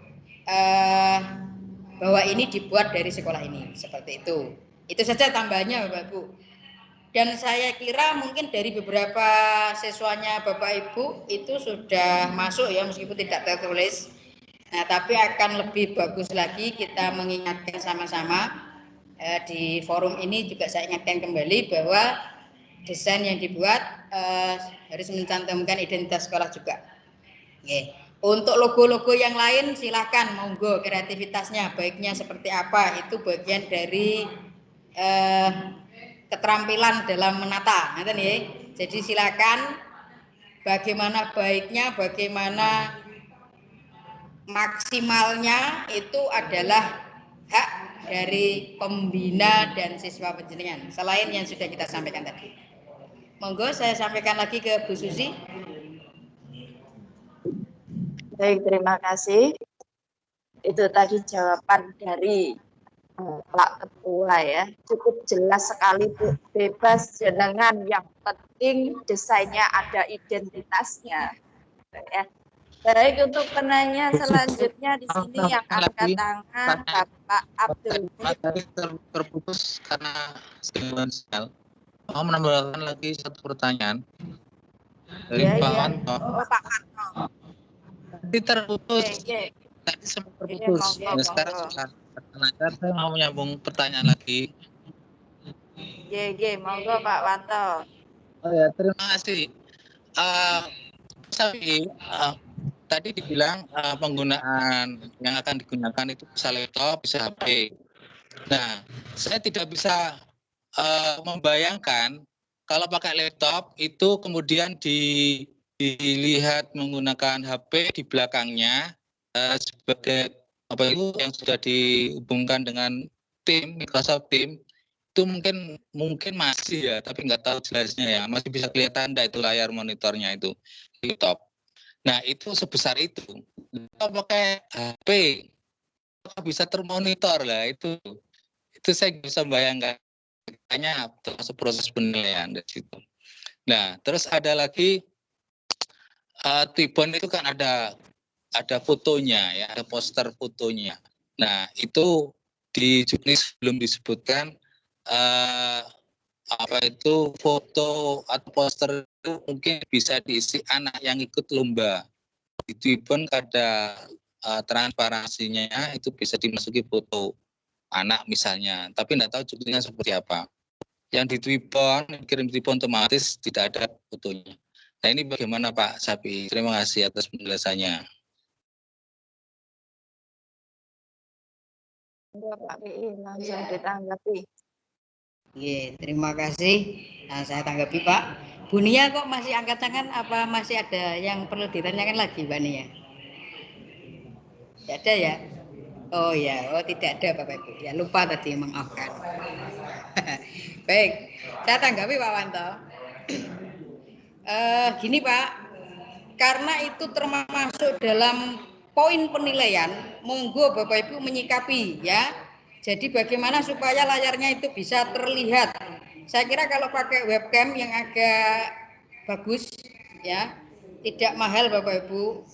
bahwa ini dibuat dari sekolah ini, seperti itu. Itu saja tambahannya Bapak Ibu. Dan saya kira mungkin dari beberapa siswanya Bapak Ibu itu sudah masuk ya, meskipun tidak tertulis. Nah, tapi akan lebih bagus lagi kita mengingatkan sama-sama di forum ini juga saya ingatkan kembali bahwa desain yang dibuat harus mencantumkan identitas sekolah juga. Oke. Untuk logo-logo yang lain silakan monggo kreativitasnya baiknya seperti apa, itu bagian dari keterampilan dalam menata, nanti nih. Jadi silakan bagaimana baiknya, bagaimana maksimalnya itu adalah hak dari pembina dan siswa panjenengan. Selain yang sudah kita sampaikan tadi. Monggo saya sampaikan lagi ke Bu Susi. Baik, terima kasih. Itu tadi jawaban dari Pak Ketua ya, cukup jelas sekali Bu, bebas jenengan, yang penting desainnya ada identitasnya. Ya. Baik, untuk penanya selanjutnya di sini yang angkat tangan Bapak Abdul. Terputus karena sinyal. Mau menambahkan lagi satu pertanyaan dari Pak Wanto. Oh, Pak Wanto. Tadi terputus. Tadi sempat terputus. Monggo, sekarang sudah lancar. Saya mau menyambung pertanyaan lagi. Monggo Pak Wanto. Oh ya, terima kasih. Tadi dibilang penggunaan yang akan digunakan itu bisa laptop, bisa HP. Nah, saya tidak bisa membayangkan kalau pakai laptop itu kemudian dilihat menggunakan HP di belakangnya sebagai apa itu yang sudah dihubungkan dengan tim Microsoft Teams itu mungkin masih ya, tapi nggak tahu jelasnya ya, masih bisa kelihatan enggak itu layar monitornya itu laptop. Nah itu sebesar itu, kalau pakai HP bisa termonitor lah, itu saya bisa bayangkan, hanya termasuk proses penilaian dari situ. Nah terus ada lagi Twibbon itu kan ada fotonya ya, ada poster fotonya. Nah itu di juknis belum disebutkan apa itu foto atau poster itu mungkin bisa diisi anak yang ikut lomba. Di Twibbon ada transparansinya, itu bisa dimasuki foto anak misalnya, tapi tidak tahu juknisnya seperti apa. Yang di Twibbon, kirim Twibbon otomatis tidak ada fotonya. Nah, ini bagaimana Pak Sapi? Terima kasih atas penjelasannya. Pak PI langsung ditanggapi. Terima kasih. Nah, saya tanggapi Pak. Bu Nia kok masih angkat tangan? Apa masih ada yang perlu ditanyakan lagi, Mbak Nia? Tidak ada ya? Oh ya, tidak ada Bapak Ibu. Ya lupa tadi, maafkan. Baik, saya tanggapi Pak Wanto. Gini Pak, karena itu termasuk dalam poin penilaian, monggo Bapak Ibu menyikapi ya. Jadi bagaimana supaya layarnya itu bisa terlihat. Saya kira kalau pakai webcam yang agak bagus ya, tidak mahal Bapak Ibu.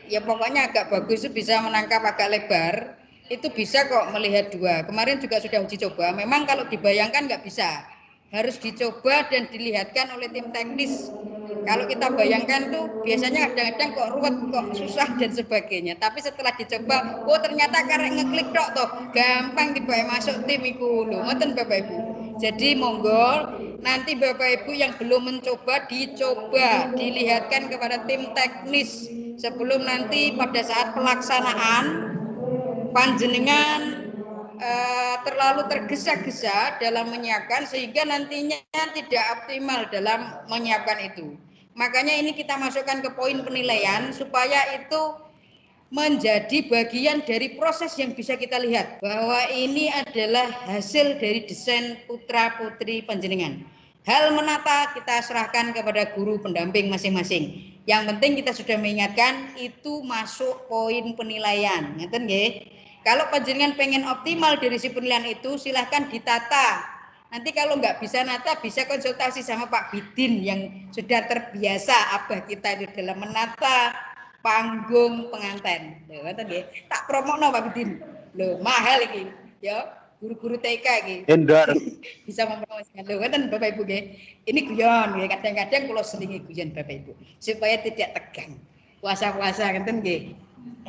Ya pokoknya agak bagus itu bisa menangkap agak lebar, itu bisa kok melihat dua. Kemarin juga sudah uji coba, memang kalau dibayangkan nggak bisa. Harus dicoba dan dilihatkan oleh tim teknis. Kalau kita bayangkan tuh biasanya kadang-kadang kok ruwet, kok susah dan sebagainya. Tapi setelah dicoba, oh ternyata karek ngeklik tok toh, gampang dibawa masuk tim iku lho. Ngoten Bapak Ibu. Jadi monggo nanti Bapak Ibu yang belum mencoba dicoba, dilihatkan kepada tim teknis sebelum nanti pada saat pelaksanaan panjenengan terlalu tergesa-gesa dalam menyiapkan sehingga nantinya tidak optimal dalam menyiapkan itu. Makanya ini kita masukkan ke poin penilaian supaya itu menjadi bagian dari proses yang bisa kita lihat bahwa ini adalah hasil dari desain putra-putri panjenengan. Hal menata kita serahkan kepada guru pendamping masing-masing. Yang penting kita sudah mengingatkan itu masuk poin penilaian. Ngeten nggih? Kalau panjenengan pengen optimal dari si penilaian itu, silahkan ditata. Nanti kalau nggak bisa nata, bisa konsultasi sama Pak Bidin yang sudah terbiasa abah kita itu dalam menata panggung pengantin. Loh, tak promokno Pak Bidin. Loh, mahal iki. Ya, guru-guru TK iki. Endor. Bisa mempromosikan. Loh, ngoten Bapak Ibu nggih. Ini guyon nggih, kadang-kadang kula selingi guyon Bapak Ibu supaya tidak tegang. Puasa-puasa ngeten nggih.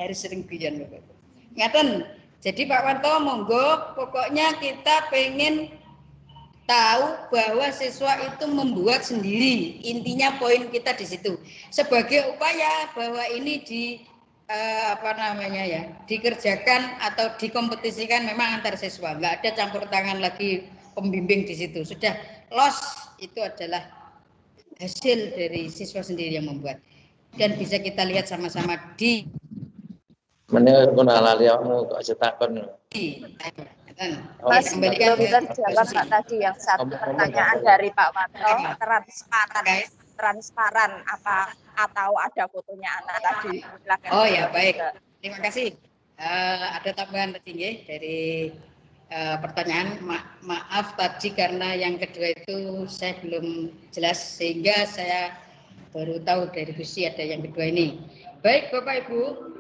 Harus sering guyon Bapak Ibu. Ngaten. Jadi Pak Wanto monggo pokoknya kita pengen tahu bahwa siswa itu membuat sendiri. Intinya poin kita di situ. Sebagai upaya bahwa ini dikerjakan atau dikompetisikan memang antar siswa. Enggak ada campur tangan lagi pembimbing di situ. Sudah los itu adalah hasil dari siswa sendiri yang membuat. Dan bisa kita lihat sama-sama di Menurut halali kamu kok cetakon. Mas, belum terjawab Pak tadi yang satu pertanyaan dari Pak Wanto, transparan apa atau ada fotonya anak tadi. Silakan. Oh ya baik, terima kasih. Ada tambahan tadi nggih dari pertanyaan. Maaf tadi karena yang kedua itu saya belum jelas sehingga saya baru tahu dari Gusti ada yang kedua ini. Baik Bapak Ibu.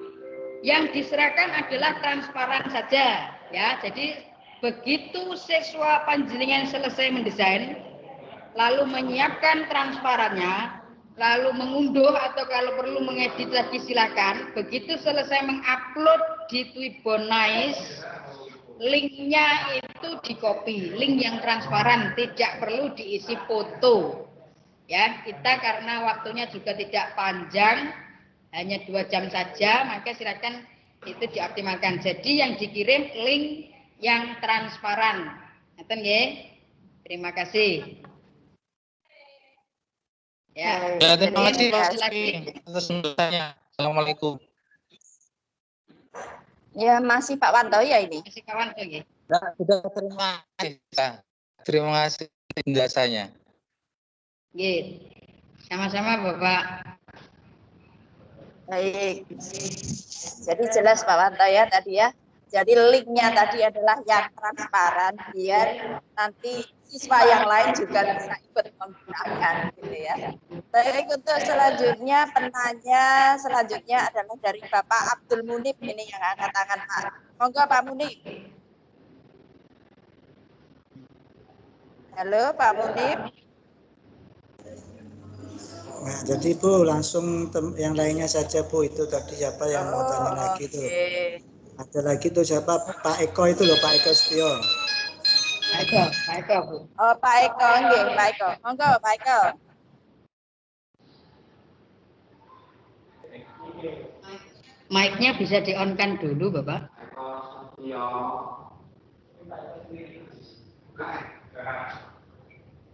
Yang diserahkan adalah transparan saja ya. Jadi begitu siswa panjenengan selesai mendesain lalu menyiapkan transparannya, lalu mengunduh atau kalau perlu mengedit lagi silakan. Begitu selesai mengupload di Twibonize, linknya itu di-copy, link yang transparan, tidak perlu diisi foto. Ya, kita karena waktunya juga tidak panjang, hanya 2 jam saja, maka silakan itu dioptimalkan. Jadi yang dikirim link yang transparan. Ngeten nggih? Terima kasih. Ya, Terima kasih Pak atas penjelasannya. Assalamualaikum. Ya masih Pak Wanto ya ini. Masih Pak Wanto nggih. Sudah terima kasih. Terima kasih penjelasannya. Nggih. Sama-sama Bapak. Baik, jadi jelas Pak Wanto ya tadi ya. Jadi linknya tadi adalah yang transparan biar nanti siswa yang lain juga bisa ikut menggunakan gitu ya. Baik, untuk selanjutnya penanya selanjutnya adalah dari Bapak Abdul Munib ini yang angkat tangan Pak. Monggo Pak Munib. Halo Pak Munib. Nah, jadi Bu langsung yang lainnya saja Bu, itu tadi siapa yang mau tanya lagi itu? Ada lagi tuh siapa? Pak Eko itu loh, Pak Eko Setio. Pak Eko Bu. Oh Pak Eko nggih, Pak Eko. Monggo Pak Eko. Mic-nya bisa di-on-kan dulu, Bapak.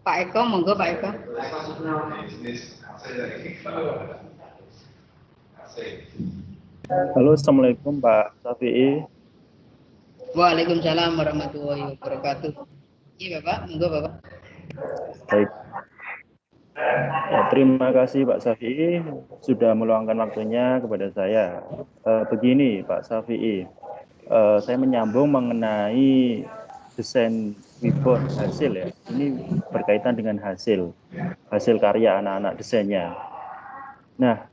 Pak Eko, monggo Pak Eko. Halo, Assalamualaikum Pak Syafi'i. Waalaikumsalam warahmatullahi wabarakatuh. Iya Bapak, monggo Bapak. Baik. Ya, terima kasih Pak Syafi'i sudah meluangkan waktunya kepada saya. Begini Pak Syafi'i, saya menyambung mengenai desain Wibon hasil ya. Ini berkaitan dengan hasil karya anak-anak desainnya. Nah,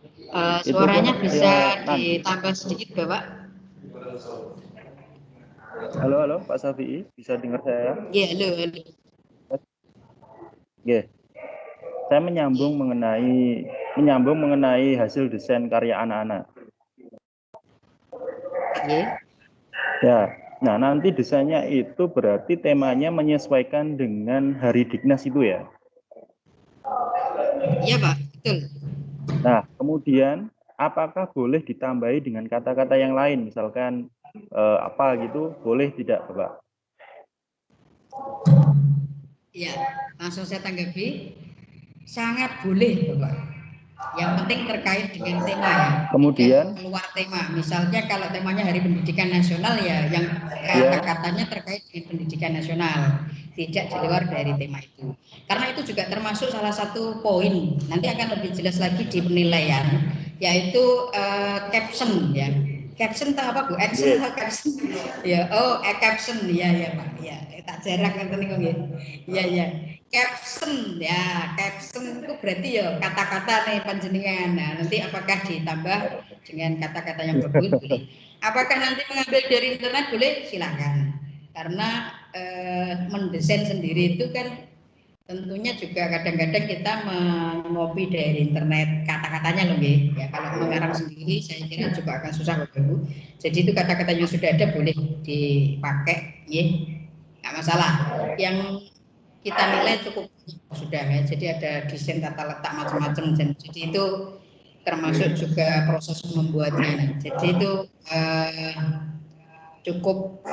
suaranya bisa ditambah sedikit Bapak. Halo Pak Syafi'i, bisa dengar saya? Iya, halo. Oke. Saya menyambung mengenai hasil desain karya anak-anak. Ya, nah nanti desainnya itu berarti temanya menyesuaikan dengan Hari Dignas itu ya? Iya Pak, betul. Nah, kemudian apakah boleh ditambahi dengan kata-kata yang lain, misalkan apa gitu, boleh tidak Bapak? Iya, langsung saya tanggapi. Sangat boleh Bapak. Yang penting terkait dengan tema ya. Kemudian keluar tema. Misalnya kalau temanya Hari Pendidikan Nasional ya, yang kata-katanya terkait dengan pendidikan nasional, tidak di luar dari tema itu. Karena itu juga termasuk salah satu poin. Nanti akan lebih jelas lagi di penilaian, yaitu caption ya. Caption tak apa Bu? Action atau caption? Ya, caption ya Pak. Ya, tak jarang nonton niku nggih. Iya. Caption ya, caption itu berarti ya kata-kata nih panjenengan. Nah, nanti apakah ditambah dengan kata-kata yang bagus boleh. Apakah nanti mengambil dari internet boleh, silakan. Karena mendesain sendiri itu kan tentunya juga kadang-kadang kita mengopi dari internet kata-katanya loh nggih. Ya, kalau mengarang sendiri saya kira juga akan susah Bapak Ibu. Jadi itu kata-kata yang sudah ada boleh dipakai, nggih. Enggak masalah. Yang kita nilai cukup sudah ya, jadi ada desain tata letak macam-macam, jadi itu termasuk juga proses membuatnya. Jadi itu cukup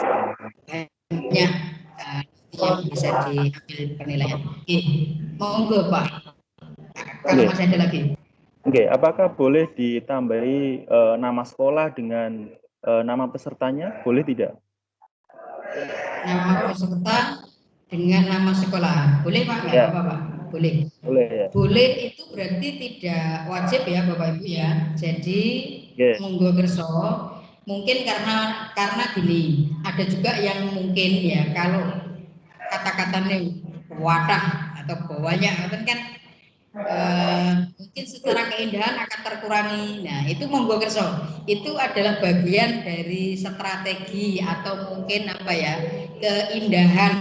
banyak yang bisa diambil penilaian. Monggo Pak, kalau masih ada lagi. Oke, apakah boleh ditambahi nama sekolah dengan nama pesertanya? Boleh tidak? Nama peserta dengan nama sekolah boleh Pak? Nggak apa-apa Pak, boleh ya. Boleh itu berarti tidak wajib ya Bapak Ibu ya. Jadi monggo kerso. Mungkin karena gini, ada juga yang mungkin ya kalau kata-katanya wadah atau bawahnya kan mungkin secara keindahan akan terkurangi. Nah itu monggo kerso, itu adalah bagian dari strategi atau mungkin apa ya, keindahan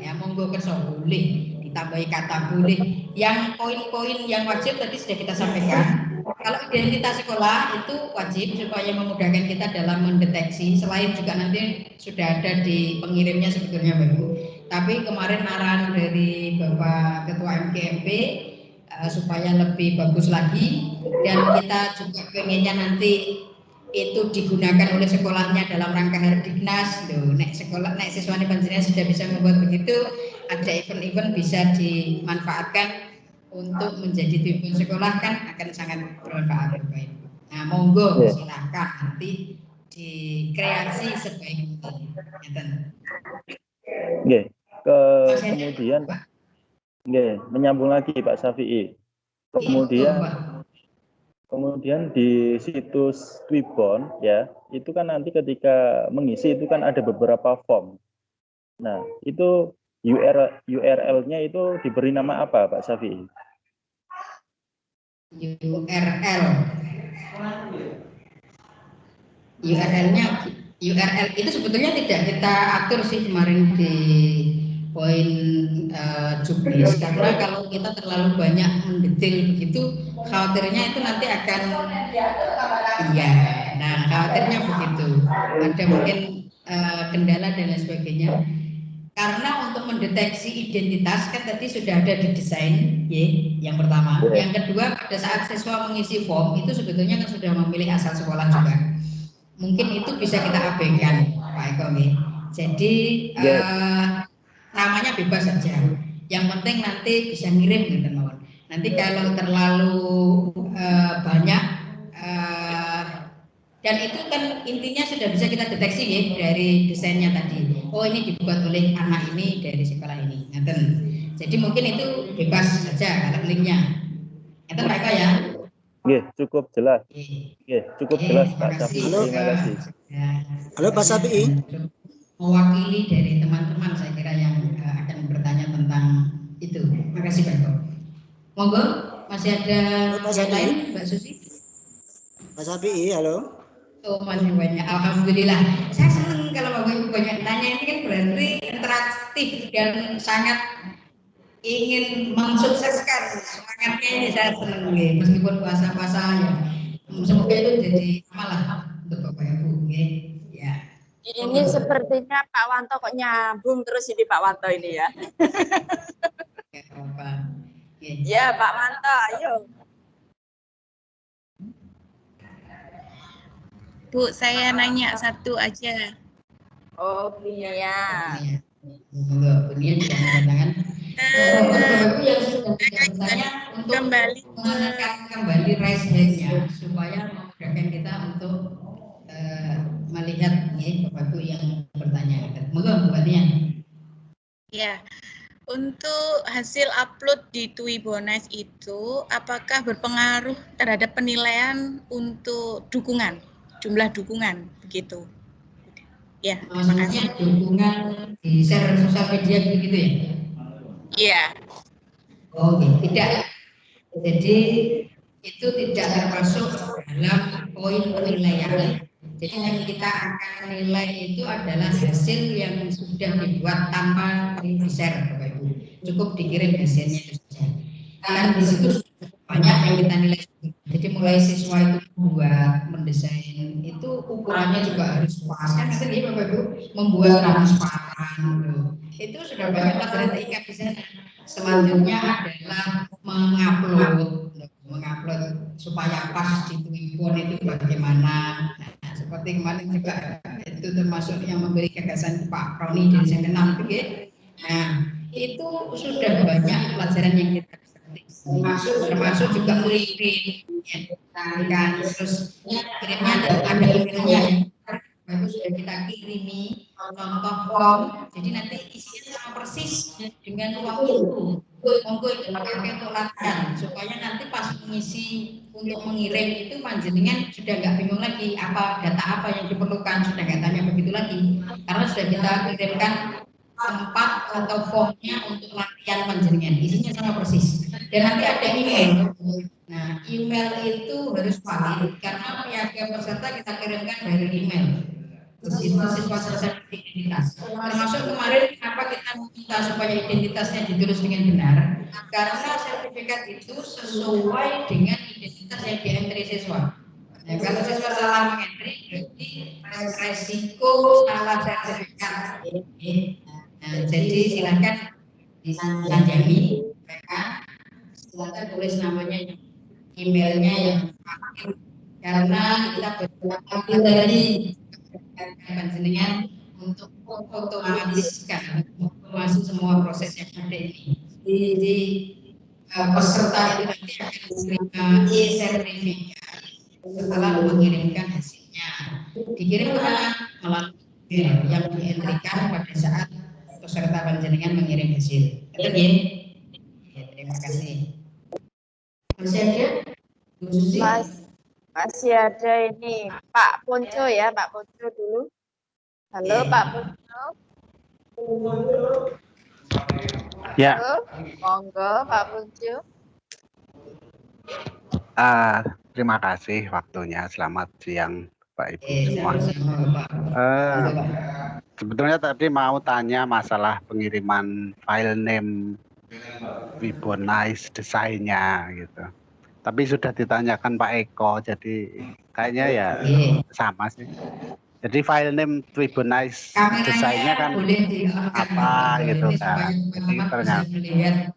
ya. Monggo kerso boleh ditambahi kata boleh. Yang poin-poin yang wajib tadi sudah kita sampaikan. Kalau identitas sekolah itu wajib supaya memudahkan kita dalam mendeteksi. Selain juga nanti sudah ada di pengirimnya sebetulnya Bapak Ibu. Tapi kemarin arahan dari Bapak Ketua MKMP supaya lebih bagus lagi, dan kita juga pengennya nanti itu digunakan oleh sekolahnya dalam rangka Hari Dignas. Nek siswanya panjenengan sudah bisa membuat begitu, ada event-event bisa dimanfaatkan untuk menjadi tujuan sekolah, kan akan sangat bermanfaat Bapak Ibu. Nah monggo silakan nanti dikreasi sebaik mungkin. Kemudian menyambung lagi Pak Syafi'i. Kemudian di situs Wibon ya, itu kan nanti ketika mengisi itu kan ada beberapa form. Nah, itu URL-nya itu diberi nama apa Pak Syafi'i? URL itu sebetulnya tidak kita atur sih kemarin di poin juknis, karena kalau kita terlalu banyak mendetail begitu, khawatirnya itu nanti akan khawatirnya begitu, ada mungkin kendala dan lain sebagainya. Karena untuk mendeteksi identitas kan tadi sudah ada di desain, yang pertama. Yang kedua, pada saat siswa mengisi form itu sebetulnya kan sudah memilih asal sekolah juga. Mungkin itu bisa kita abaikan, Pak Eko. Jadi namanya bebas saja. Yang penting nanti bisa ngirim gitu, mohon. Nanti kalau terlalu banyak dan itu kan intinya sudah bisa kita deteksi ya dari desainnya tadi. Oh, ini dibuat oleh anak ini dari sekolah ini. Jadi mungkin itu bebas saja kalau linknya. Itu Pak Eko ya. Oke, cukup jelas. Oke, cukup jelas Pak Safi. Terima kasih. Halo Pak Safi. Mewakili dari teman-teman saya kira yang akan bertanya tentang itu. Terima kasih Pak Eko. Monggo, masih ada yang lain Mbak Susi? Pak Safi, halo. Oh, masih banyak. Alhamdulillah. Saya senang kalau Bapak Ibu banyak tanya, ini kan berarti interaktif dan sangat ingin mensukseskan semangatnya ini. Saya senang meskipun puasa-puasa ya. Semoga itu jadi malah untuk Bapak Ibu ya. Ini sepertinya Pak Wanto kok nyambung terus ini Pak Wanto ini ya. Ya Pak Wanto, ayo. Bu, saya nanya satu aja. Oh, Bunia. Kembali raise hand-nya supaya memudahkan kita untuk melihat Bapak Ibu yang bertanya. Monggo Mbak Nia. Ya. Untuk hasil upload di Twibonis itu apakah berpengaruh terhadap penilaian untuk dukungan? Jumlah dukungan begitu. Ya, terima kasih. Dukungan di share sosial media begitu ya? Iya. Oh, tidak. Jadi itu tidak termasuk dalam poin penilaian. Jadi yang kita akan nilai itu adalah hasil yang sudah dibuat tanpa di-share, Bapak Ibu. Cukup dikirim hasilnya itu saja. Kan di situ banyak yang kita nilai. Jadi mulai siswa itu membuat, mendesain, itu ukurannya juga harus pas. Kan tadi Bapak Ibu membuat transparan. Itu sudah banyak pelajaran TIK di sana. Selanjutnya adalah mengupload supaya pas di Twibbon itu bagaimana. Nah, seperti kemarin juga itu termasuk yang memberi gagasan Pak Roni dari yang kenal itu. Nah, itu sudah banyak pelajaran yang kita termasuk juga mengirim kan, terus kirimnya ada emailnya baru sudah kita kirimi contoh form, jadi nanti isinya sama persis dengan form itu. Monggo itu pakai untuk latihan supaya nanti pas mengisi untuk mengirim itu panjenengan sudah nggak bingung lagi apa data apa yang diperlukan, sudah nggak tanya begitu lagi karena sudah kita kirimkan tempat atau formnya untuk latihan panjenengan, isinya sama persis. Dan nanti ada email. Nah, email itu harus valid karena piagam peserta kita kirimkan dari email. Itu siswa selesai identitas. Termasuk kemarin kenapa kita minta supaya identitasnya ditulis dengan benar, karena sertifikat itu sesuai dengan identitas yang dientry siswa. Nah, kalau siswa salah mengentry berarti resiko salah sertifikat. Nah, jadi silakan disanjami mereka, silakan tulis namanya, emailnya yang aktif, karena kita berambil dari panjenengan untuk otomatiskan masuk semua proses yang ada ini. Jadi peserta itu nanti akan menerima e-sertifikat setelah mengirimkan hasilnya. Dikirim melalui email yang dientrikan pada saat peserta panjenengan mengirim hasil. Betul ya? Terima kasih. Masih ada? Masih ada ini Pak Ponco ya, Pak Ponco dulu. Halo Pak Ponco. Ya. Halo, monggo Pak Ponco. Terima kasih waktunya. Selamat siang Pak Ibu semua. Sebetulnya tadi mau tanya masalah pengiriman file name Twibonis desainnya gitu. Tapi sudah ditanyakan Pak Eko, jadi kayaknya ya sama sih. Jadi file name Tribunize desainnya kan apa gitu kan. Jadi ternyata.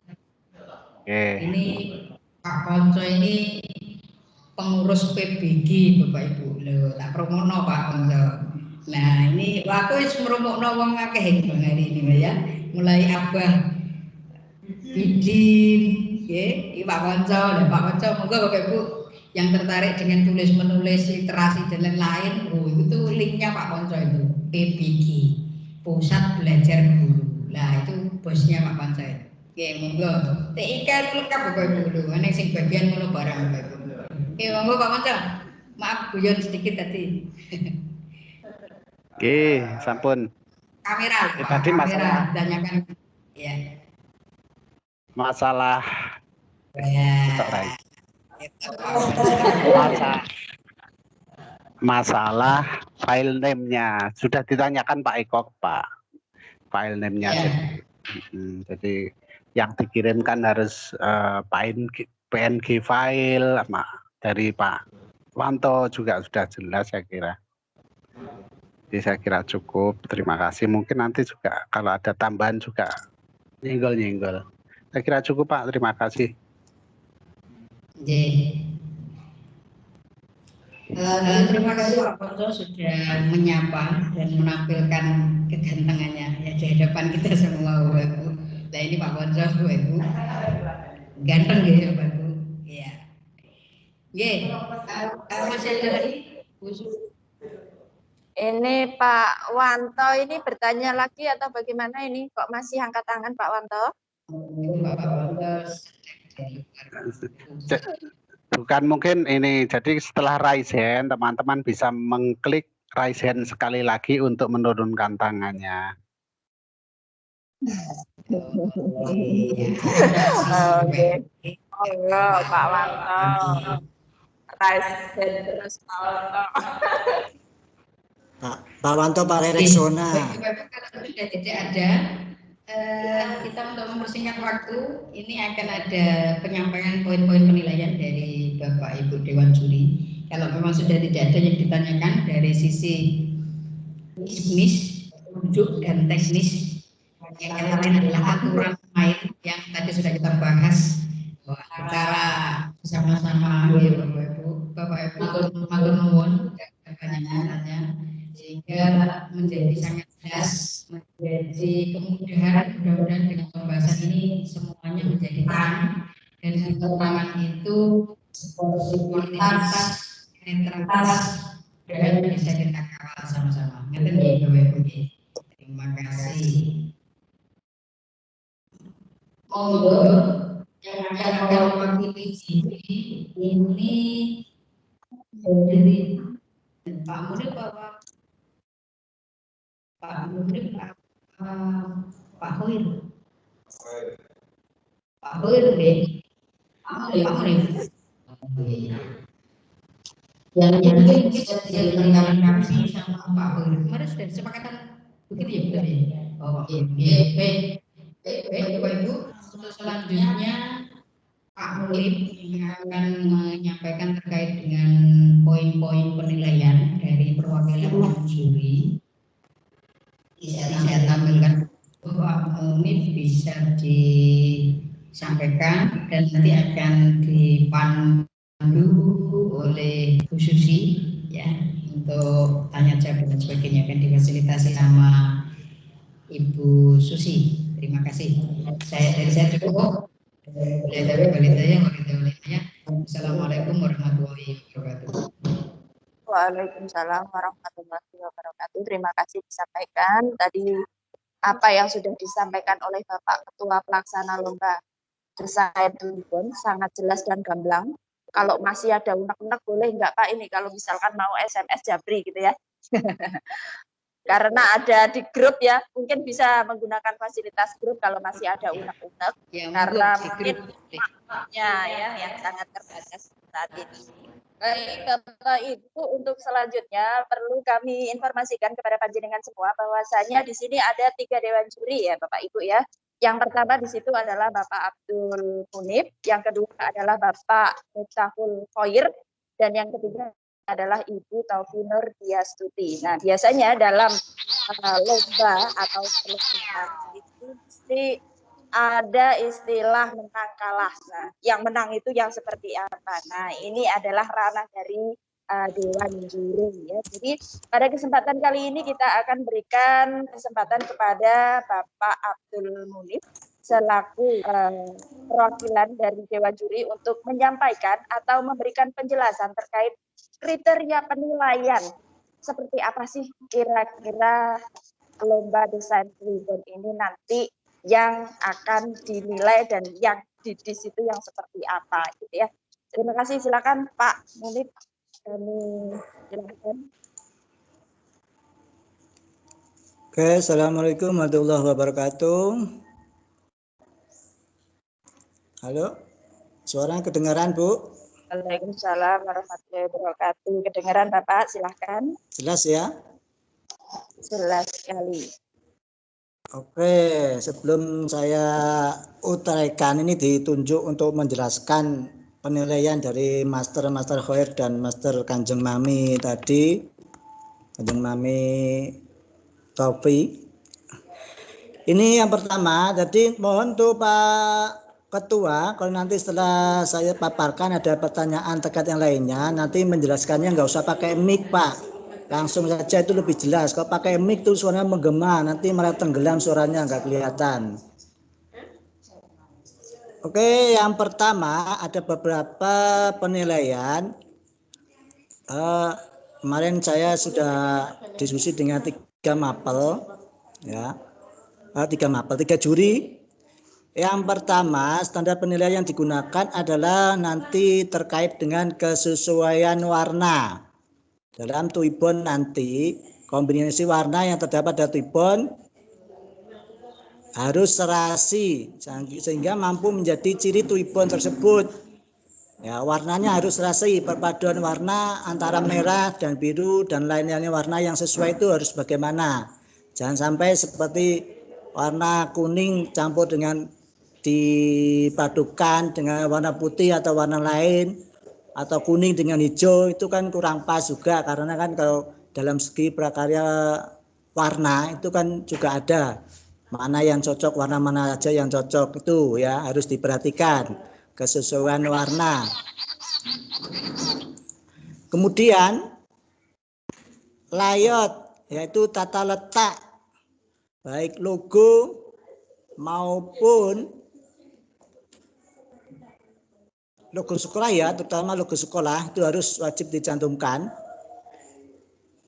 Oke. Ini Pak Konco ini pengurus PBG Bapak Ibu. Loh, tak promono Pak Konco. Nah, ini aku wis merumukno wong akeh Bang hari ini ya. Mulai Abah Bidin, nggih, Pak Konco, dan Pak Konco, moga Bapak Ibu yang tertarik dengan tulis menulis literasi dan lain-lain, oh itu tuh linknya Pak Konco itu, PBG, Pusat Belajar Guru. Nah itu bosnya Pak Konco itu. Oke, monggo. TIK itu lengkap Bapak Ibu dulu, ana sing bagian ngono barang Bapak Ibu. Oke, monggo Pak Konco. Maaf guyon sedikit tadi. Oke, sampun. Kamera, Ya, Pak, tadi kamera masalah tanyakan. Ya. Masalah Ya. Masalah file name-nya sudah ditanyakan Pak Eko, Pak. File name-nya jadi yang dikirimkan harus PNG file dari Pak Wanto juga sudah jelas saya kira. Jadi saya kira cukup. Terima kasih. Mungkin nanti juga kalau ada tambahan juga nyenggol-nyenggol. Saya kira cukup Pak. Terima kasih. Terima kasih Pak Konco sudah menyapa dan menampilkan kegantengannya ya di hadapan kita semua Bapak Ibu. Nah ini Pak Konco Bapak Ibu ganteng gitu Bapak Ibu. Iya. Masih ada lagi? Ini Pak Wanto ini bertanya lagi atau bagaimana ini? Kok masih angkat tangan Pak Wanto? Bukan mungkin ini, jadi setelah raise hand teman-teman bisa mengklik raise hand sekali lagi untuk menurunkan tangannya. Oke. Monggo Pak Wanto. Raise hand terus Pak Wanto. Pak Wanto pakai Rexona. Kalau sudah tidak ada, kita untuk mempersingkat waktu, ini akan ada penyampaian poin-poin penilaian dari Bapak Ibu Dewan Juri. Kalau memang sudah tidak ada yang ditanyakan dari sisi bisnis, produk dan teknis, yang lain adalah aturan main yang tadi sudah kita bahas secara bersama-sama Bapak Ibu matur nuwun pertanyaannya sehingga menjadi sangat jelas, menjadi kemudahan. Mudah-mudahan dengan pembahasan ini semuanya menjadi terang dan keterangan itu kualitas, netralitas dan bisa kita kawal sama-sama. Ngaten nggih Bapak Ibu. Terima kasih. Monggo yang akan mewakili ini dari Pak Munir Pak Munir Pak Hoir deh Pak Munir yang mungkin bisa dilengkapi kami sama Pak Hoir kemarin sudah disepakatan begitu ya betul ya. Oke baik Bapak Ibu, untuk selanjutnya Pak Mulim yang akan menyampaikan terkait dengan poin-poin penilaian dari perwakilan juri. Saya tampilkan Pak Mulim bisa disampaikan dan nanti akan dipandu oleh Bu Susi ya untuk tanya jawab dan sebagainya, akan difasilitasi sama Ibu Susi. Terima kasih. Saya cukup. Assalamualaikum warahmatullahi wabarakatuh. Waalaikumsalam warahmatullahi wabarakatuh. Terima kasih disampaikan tadi apa yang sudah disampaikan oleh Bapak Ketua Pelaksana Lomba Desain Tribun, sangat jelas dan gamblang. Kalau masih ada unek-unek boleh enggak Pak ini kalau misalkan mau SMS Jabri gitu ya. Karena ada di grup ya, mungkin bisa menggunakan fasilitas grup kalau masih ada unek-unek ya, karena mungkin maknanya ya yang sangat terbatas saat ini. Baik Bapak Ibu, untuk selanjutnya perlu kami informasikan kepada panjenengan semua bahwasanya di sini ada 3 dewan juri ya Bapak Ibu ya. Yang pertama di situ adalah Bapak Abdul Munif, yang kedua adalah Bapak Miftahul Khoir, dan yang ketiga adalah Ibu Taufi Nur Diastuti. Nah, biasanya dalam lomba atau perlombaan itu mesti ada istilah menang kalah. Nah, yang menang itu yang seperti apa? Nah, ini adalah ranah dari Dewan Juri ya. Jadi pada kesempatan kali ini kita akan berikan kesempatan kepada Bapak Abdul Munif selaku perwakilan dari Dewan Juri untuk menyampaikan atau memberikan penjelasan terkait kriteria penilaian. Seperti apa sih kira-kira lomba desain tribun ini nanti yang akan dinilai dan yang di situ yang seperti apa gitu ya. Terima kasih, silakan Pak Munif. Kami silakan. Oke, Assalamualaikum warahmatullahi wabarakatuh. Halo, suaranya kedengaran Bu? Waalaikumsalam warahmatullahi wabarakatuh. Kedengaran Bapak, silahkan. Jelas ya? Jelas sekali. Oke, sebelum saya utarakan ini ditunjuk untuk menjelaskan penilaian dari Master Khair dan Master Kanjeng Mami tadi, Kanjeng Mami Taufi. Ini yang pertama, jadi mohon tuh Pak Ketua, kalau nanti setelah saya paparkan ada pertanyaan terkait yang lainnya, nanti menjelaskannya nggak usah pakai mic Pak, langsung saja itu lebih jelas. Kalau pakai mic tuh suaranya menggema, nanti malah tenggelam suaranya nggak kelihatan. Oke, yang pertama ada beberapa penilaian. Kemarin saya sudah diskusi dengan 3 mapel, ya, 3 juri. Yang pertama, standar penilaian yang digunakan adalah nanti terkait dengan kesesuaian warna. Dalam tuibon nanti, kombinasi warna yang terdapat dalam tuibon harus serasi sehingga mampu menjadi ciri tuibon tersebut. Ya, warnanya harus serasi, perpaduan warna antara merah dan biru dan lain-lainnya warna yang sesuai itu harus bagaimana. Jangan sampai seperti warna kuning campur dengan dipadukan dengan warna putih atau warna lain, atau kuning dengan hijau, itu kan kurang pas juga, karena kan kalau dalam segi prakarya warna itu kan juga ada mana yang cocok, warna mana aja yang cocok, itu ya harus diperhatikan kesesuaian warna. Kemudian layout, yaitu tata letak baik logo maupun logo sekolah, ya terutama logo sekolah itu harus wajib dicantumkan.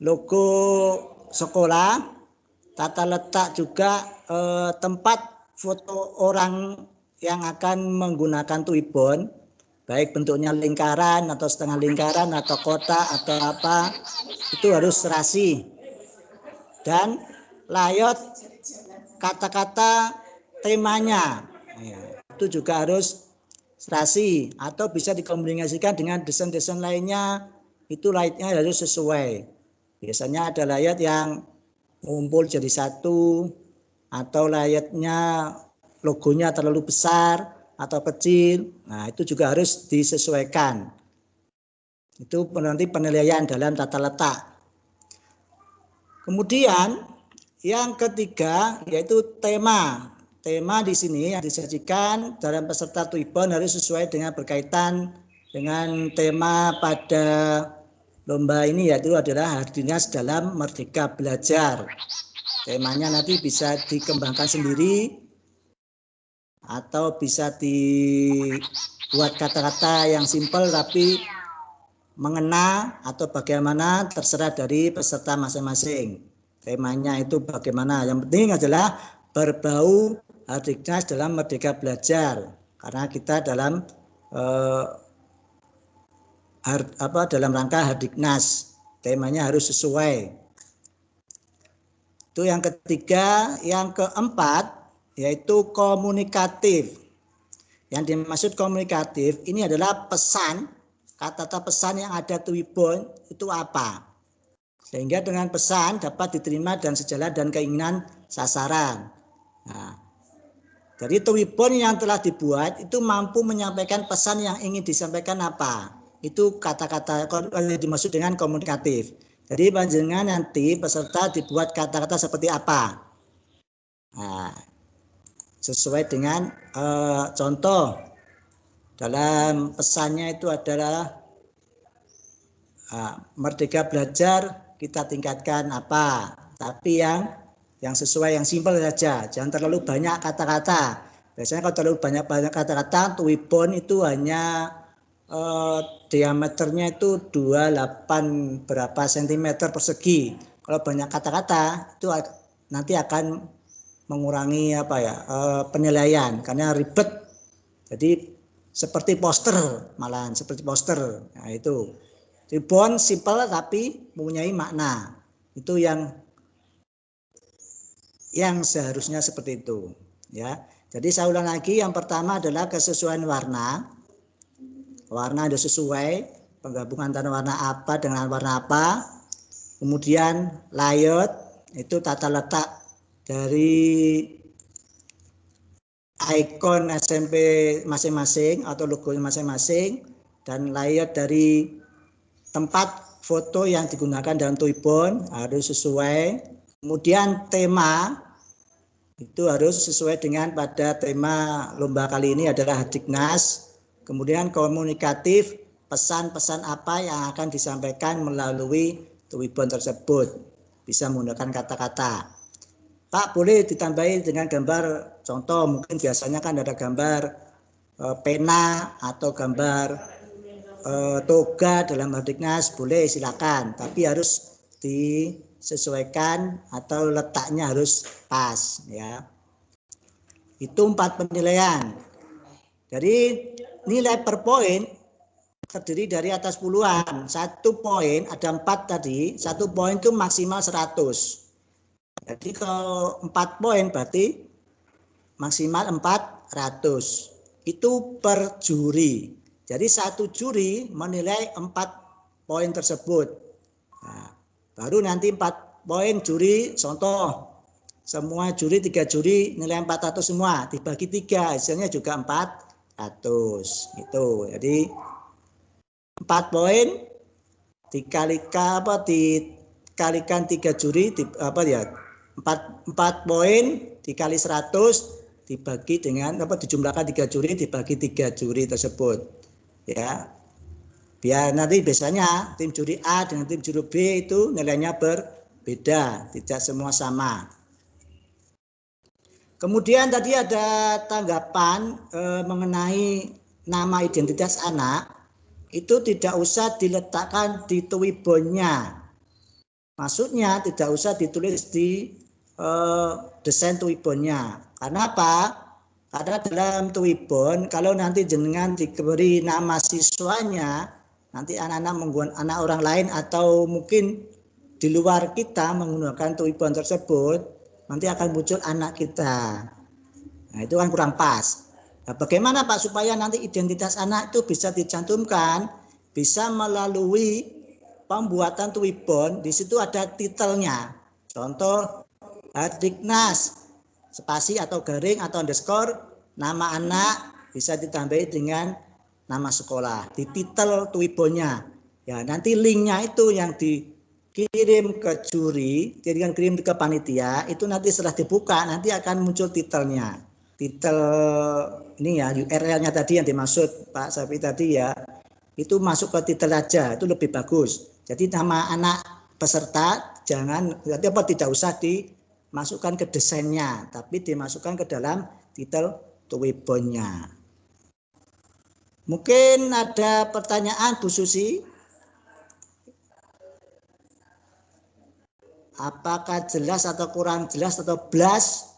Logo sekolah, tata letak juga tempat foto orang yang akan menggunakan tuibon, baik bentuknya lingkaran atau setengah lingkaran atau kotak atau apa, itu harus serasi. Dan layout kata-kata temanya, itu juga harus serasi, atau bisa dikombinasikan dengan desain-desain lainnya, itu layoutnya harus sesuai. Biasanya ada layout yang ngumpul jadi satu, atau layoutnya logonya terlalu besar atau kecil. Nah, itu juga harus disesuaikan. Itu nanti penilaian dalam tata letak. Kemudian yang ketiga yaitu tema. Tema di sini yang disajikan dalam peserta tuibon harus sesuai dengan berkaitan dengan tema pada lomba ini, yaitu adalah Hardinas dalam Merdeka Belajar. Temanya nanti bisa dikembangkan sendiri atau bisa dibuat kata-kata yang simpel tapi mengena, atau bagaimana terserah dari peserta masing-masing. Temanya itu bagaimana. Yang penting adalah berbau Hardiknas dalam Merdeka Belajar, karena kita dalam dalam rangka Hardiknas, temanya harus sesuai. Itu yang ketiga. Yang keempat yaitu komunikatif. Yang dimaksud komunikatif ini adalah pesan, kata-kata pesan yang ada tuibon itu apa, sehingga dengan pesan dapat diterima dan sejalan dan keinginan sasaran. Nah, jadi tuibon yang telah dibuat itu mampu menyampaikan pesan yang ingin disampaikan apa. Itu kata-kata yang dimaksud dengan komunikatif. Jadi panjenengan nanti peserta dibuat kata-kata seperti apa. Nah, sesuai dengan contoh dalam pesannya itu adalah merdeka belajar kita tingkatkan apa, tapi yang sesuai, yang simpel saja, jangan terlalu banyak kata-kata. Biasanya kalau terlalu banyak kata-kata, tuwibon itu hanya diameternya itu 28 berapa sentimeter persegi. Kalau banyak kata-kata itu nanti akan mengurangi penilaian karena ribet. Jadi seperti poster, malahan seperti poster. Nah, itu. Tuwibon simple tapi mempunyai makna. Itu yang seharusnya seperti itu, ya. Jadi saya ulang lagi, yang pertama adalah kesesuaian warna. Warna ada sesuai, penggabungan antara warna apa dengan warna apa. Kemudian layout, itu tata letak dari ikon SMP masing-masing atau logonya masing-masing, dan layout dari tempat foto yang digunakan dalam tuwibon harus sesuai. Kemudian tema itu harus sesuai dengan pada tema lomba kali ini adalah Hadiknas. Kemudian komunikatif, pesan-pesan apa yang akan disampaikan melalui tuwibon tersebut. Bisa menggunakan kata-kata. Pak, boleh ditambahi dengan gambar contoh, mungkin biasanya kan ada gambar pena atau gambar toga dalam Hadiknas, boleh silakan, tapi harus disesuaikan atau letaknya harus pas, ya. Itu 4 penilaian. Jadi nilai per poin terdiri dari atas puluhan. 1 poin ada 4 tadi, 1 poin itu maksimal 100. Jadi kalau 4 poin berarti maksimal 400. Itu per juri. Jadi 1 juri menilai 4 poin tersebut. Nah, baru nanti 4 poin juri, contoh semua juri 3 juri nilai 400 semua, dibagi 3 hasilnya juga 400. Itu. Jadi 4 poin dikalikan 3 juri 4 poin dikali 100 dibagi dengan dijumlahkan 3 juri dibagi 3 juri tersebut. Ya, biar nanti biasanya tim juri A dengan tim juri B itu nilainya berbeda, tidak semua sama. Kemudian tadi ada tanggapan mengenai nama identitas anak, itu tidak usah diletakkan di tuwibonnya. Maksudnya tidak usah ditulis di desain tuwibonnya. Karena apa? Karena dalam tuwibon, kalau nanti jenengan diberi nama siswanya, nanti anak-anak menggunakan anak orang lain atau mungkin di luar kita menggunakan tuwibon tersebut, nanti akan muncul anak kita. Nah, itu kan kurang pas. Nah, bagaimana Pak supaya nanti identitas anak itu bisa dicantumkan, bisa melalui pembuatan tuwibon, di situ ada titelnya. Contoh Hadiknas, spasi atau garing atau underscore, nama anak bisa ditambahi dengan nama sekolah di titel tuwibonnya. Ya, nanti linknya itu yang dikirim ke juri, kirim ke panitia, itu nanti setelah dibuka nanti akan muncul titelnya. Titel ini ya, URL-nya tadi yang dimaksud Pak Safi tadi ya, itu masuk ke titel aja, itu lebih bagus. Jadi nama anak peserta tidak usah dimasukkan ke desainnya, tapi dimasukkan ke dalam titel tuwibonnya. Mungkin ada pertanyaan Bu Susi? Apakah jelas atau kurang jelas atau blas?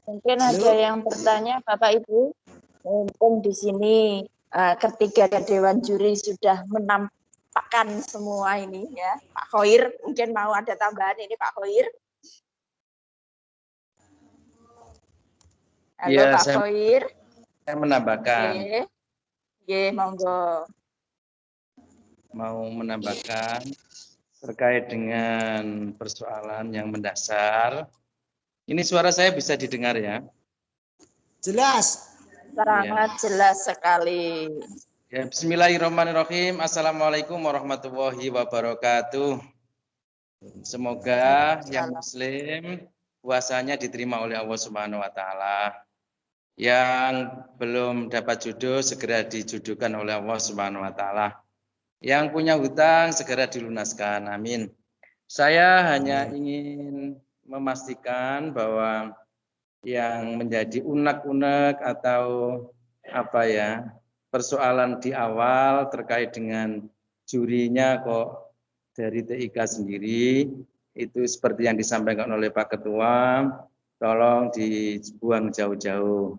Mungkin ada yang bertanya Bapak Ibu, mumpung di sini ketiga dewan juri sudah menampakkan semua ini ya, Pak Khoir mungkin mau ada tambahan ini Pak Khoir. Halo ya, Pak Khoir. Saya menambahkan. Oke, monggo. Mau menambahkan terkait dengan persoalan yang mendasar. Ini suara saya bisa didengar ya? Jelas. Sangat jelas sekali. Ya, bismillahirrahmanirrahim. Assalamualaikum warahmatullahi wabarakatuh. Semoga yang muslim puasanya diterima oleh Allah Subhanahu wa taala. Yang belum dapat jodoh segera dijodohkan oleh Allah Subhanahu wa taala. Yang punya hutang segera dilunaskan. Amin. Saya hanya ingin memastikan bahwa yang menjadi unek-unek atau persoalan di awal terkait dengan jurinya kok dari TIK sendiri itu seperti yang disampaikan oleh Pak Ketua, tolong dibuang jauh-jauh.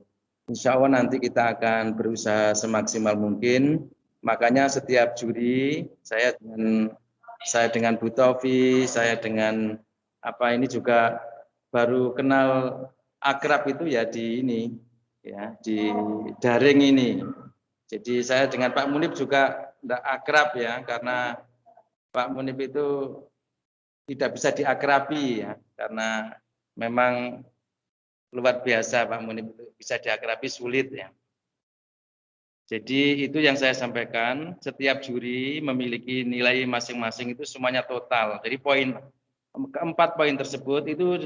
Insya Allah nanti kita akan berusaha semaksimal mungkin. Makanya setiap juri saya dengan Bu Tofi, saya dengan ini juga baru kenal akrab itu ya di daring ini. Jadi saya dengan Pak Munib juga tidak akrab ya, karena Pak Munib itu tidak bisa diakrabi ya, karena memang luar biasa Pak Munib itu bisa diakrabi sulit ya. Jadi itu yang saya sampaikan, setiap juri memiliki nilai masing-masing itu semuanya total. Jadi keempat poin tersebut itu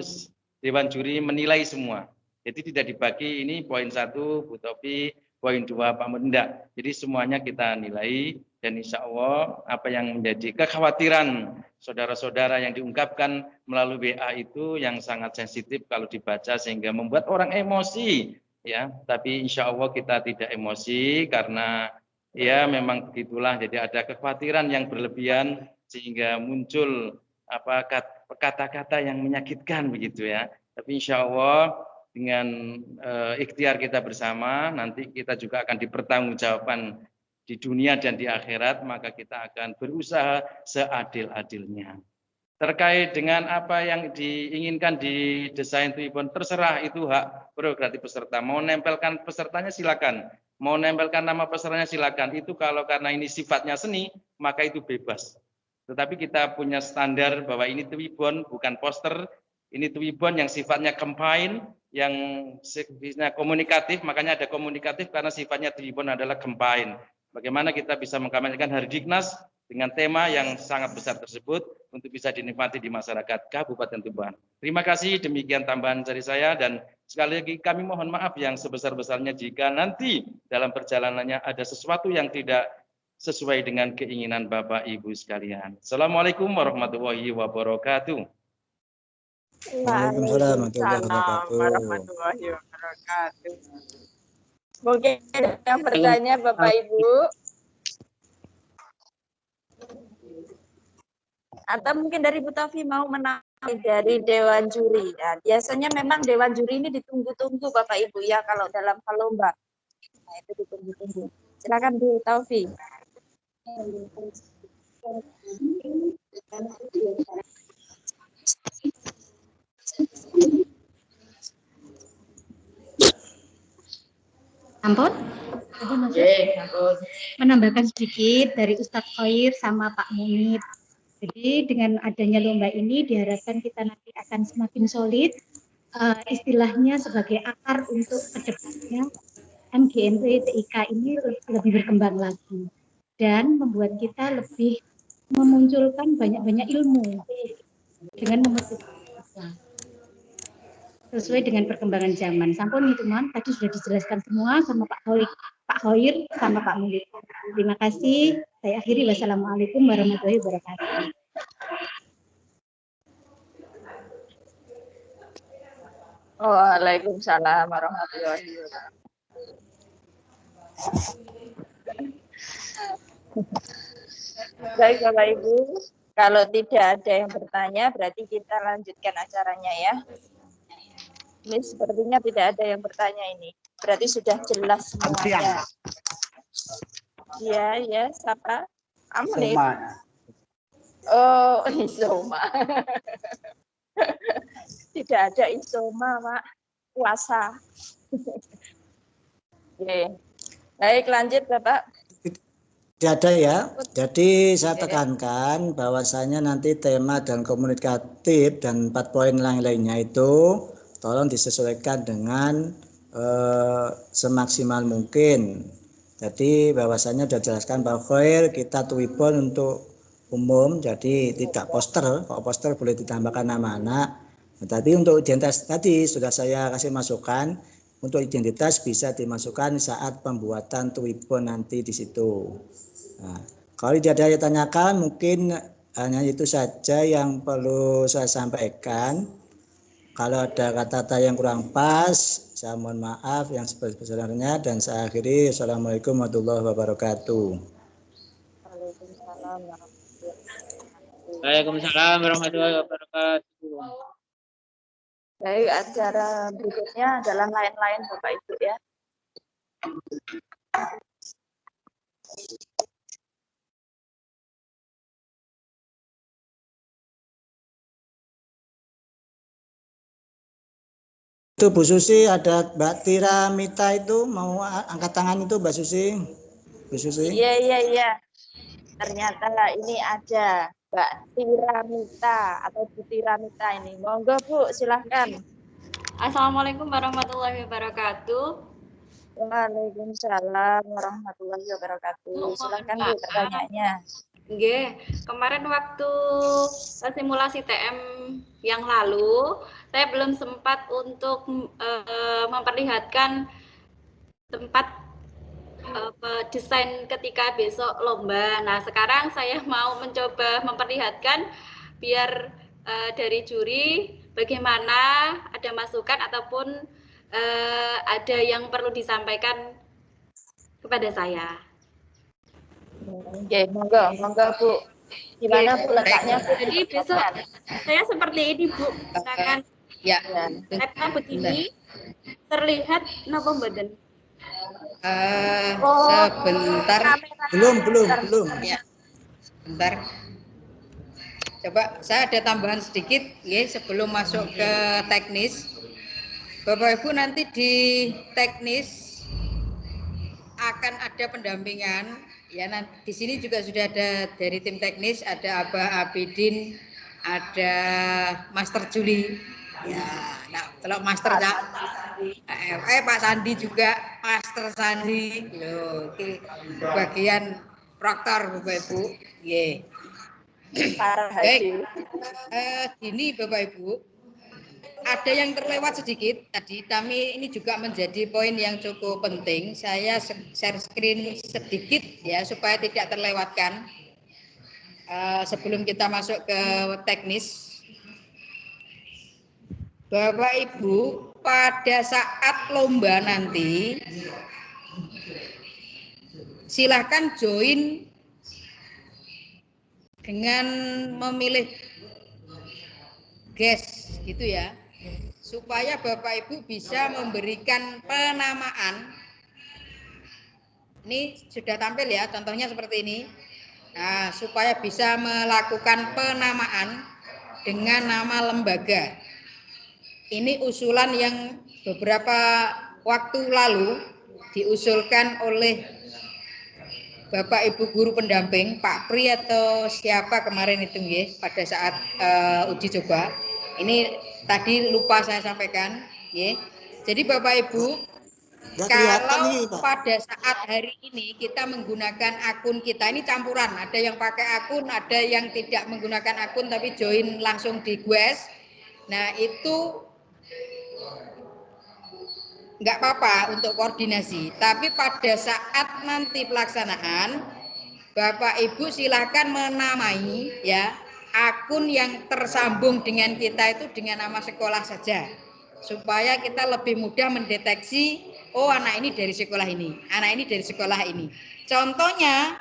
Dewan Juri menilai semua. Jadi tidak dibagi ini poin 1 Bu Topi, poin 2 Pak Mendak. Jadi semuanya kita nilai dan insya Allah apa yang menjadi kekhawatiran saudara-saudara yang diungkapkan melalui WA itu yang sangat sensitif kalau dibaca sehingga membuat orang emosi ya. Tapi insya Allah kita tidak emosi karena ya memang begitulah. Jadi ada kekhawatiran yang berlebihan sehingga muncul kata-kata yang menyakitkan begitu ya. Tapi insya Allah dengan ikhtiar kita bersama nanti kita juga akan dipertanggungjawabkan di dunia dan di akhirat, maka kita akan berusaha seadil-adilnya. Terkait dengan apa yang diinginkan di desain Tribun, terserah itu hak prerogatif peserta. Mau nempelkan pesertanya silakan, mau nempelkan nama pesertanya silakan. Itu kalau karena ini sifatnya seni, maka itu bebas. Tetapi kita punya standar bahwa ini Tribun bukan poster, ini Tribun yang sifatnya campaign, yang sifatnya komunikatif, makanya ada komunikatif karena sifatnya Tribun adalah campaign. Bagaimana kita bisa mengkampanyekan Hardiknas dengan tema yang sangat besar tersebut untuk bisa dinikmati di masyarakat Kabupaten Tuban. Terima kasih, demikian tambahan dari saya dan sekali lagi kami mohon maaf yang sebesar-besarnya jika nanti dalam perjalanannya ada sesuatu yang tidak sesuai dengan keinginan Bapak Ibu sekalian. Assalamualaikum warahmatullahi wabarakatuh. Waalaikumsalam warahmatullahi wabarakatuh. Mungkin ada yang bertanya Bapak Ibu. Atau mungkin dari Bu Tafi mau menamai dari Dewan Juri. Nah, biasanya memang Dewan Juri ini ditunggu-tunggu Bapak Ibu ya kalau dalam lomba. Nah, itu ditunggu-tunggu. Silakan Bu Tafi. Ampun? Menambahkan sedikit dari Ustadz Khair sama Pak Munib. Jadi dengan adanya lomba ini diharapkan kita nanti akan semakin solid, istilahnya sebagai akar untuk kedepannya MGMP TIK ini lebih berkembang lagi dan membuat kita lebih memunculkan banyak-banyak ilmu dengan memotivasi sesuai dengan perkembangan zaman. Sampun itu tadi sudah dijelaskan semua sama Pak Khair sama Pak Munib. Terima kasih. Saya akhiri. Wassalamualaikum warahmatullahi wabarakatuh. Waalaikumsalam warahmatullahi wabarakatuh. Baik Bapak Ibu, kalau tidak ada yang bertanya berarti kita lanjutkan acaranya ya. Ini sepertinya tidak ada yang bertanya ini. Berarti sudah jelas semuanya. Iya, ya, siapa? Amunit. Oh, Isoma. Tidak ada Isoma, Pak. Puasa. Oke. Baik, lanjut Bapak. Tidak ada ya. Jadi saya tekankan bahwasanya nanti tema dan komunikatif dan 4 poin lain-lainnya itu tolong disesuaikan dengan semaksimal mungkin. Jadi bahwasannya sudah jelaskan Pak Khair, kita Twibbon untuk umum, jadi tidak poster. Kalau poster boleh ditambahkan nama anak. Nah, tapi untuk identitas tadi sudah saya kasih masukan. Untuk identitas bisa dimasukkan saat pembuatan Twibbon nanti di situ. Nah, kalau tidak ada yang tanyakan, mungkin hanya itu saja yang perlu saya sampaikan. Kalau ada kata-kata yang kurang pas, saya mohon maaf yang sebesar-besarnya dan saya akhiri. Assalamualaikum warahmatullahi wabarakatuh. Waalaikumsalam warahmatullahi wabarakatuh. Baik, acara berikutnya adalah lain-lain Bapak Ibu ya. Itu Bu Susi, ada Mbak Tira Mita itu mau angkat tangan itu Mbak Susi. Bu Susi. Iya. Ternyata ini ada Mbak Tira Mita atau Bu Tira Mita ini. Monggo Bu, silahkan. Assalamualaikum warahmatullahi wabarakatuh. Waalaikumsalam warahmatullahi wabarakatuh. Silahkan Bu pertanyaannya. Nggih, kemarin waktu simulasi TM yang lalu, saya belum sempat untuk memperlihatkan tempat desain ketika besok lomba. Nah, sekarang saya mau mencoba memperlihatkan biar dari juri bagaimana ada masukan ataupun ada yang perlu disampaikan kepada saya. Oke, monggo Bu. Gimana Bu letaknya? Jadi besok saya seperti ini Bu, misalkan laptop begini terlihat napa mboten? Sebentar. Belum. Ya. Sebentar. Coba saya ada tambahan sedikit ya sebelum masuk ke teknis. Bapak Ibu nanti di teknis akan ada pendampingan ya, nanti di sini juga sudah ada dari tim teknis, ada Abah Abidin, ada Master Juli. Ya, nah, kalau Master Pak Sandi juga, Master Sandi, loh, bagian proktor Bapak Ibu. Yeah. Baik, gini Bapak Ibu, ada yang terlewat sedikit tadi. Kami ini juga menjadi poin yang cukup penting. Saya share screen sedikit ya supaya tidak terlewatkan sebelum kita masuk ke teknis. Bapak Ibu, pada saat lomba nanti silahkan join dengan memilih guest gitu ya, supaya Bapak Ibu bisa memberikan penamaan. Ini sudah tampil ya, contohnya seperti ini. Nah, supaya bisa melakukan penamaan dengan nama lembaga. Ini usulan yang beberapa waktu lalu diusulkan oleh Bapak Ibu guru pendamping, Pak Pri atau siapa kemarin itu ya, pada saat uji coba. Ini tadi lupa saya sampaikan, ya. Jadi Bapak Ibu, kalau pada saat hari ini kita menggunakan akun kita, ini campuran, ada yang pakai akun, ada yang tidak menggunakan akun tapi join langsung di Guest. Nah, itu nggak apa-apa untuk koordinasi, tapi pada saat nanti pelaksanaan Bapak Ibu silakan menamai ya akun yang tersambung dengan kita itu dengan nama sekolah saja, supaya kita lebih mudah mendeteksi, oh anak ini dari sekolah ini, anak ini dari sekolah ini. Contohnya,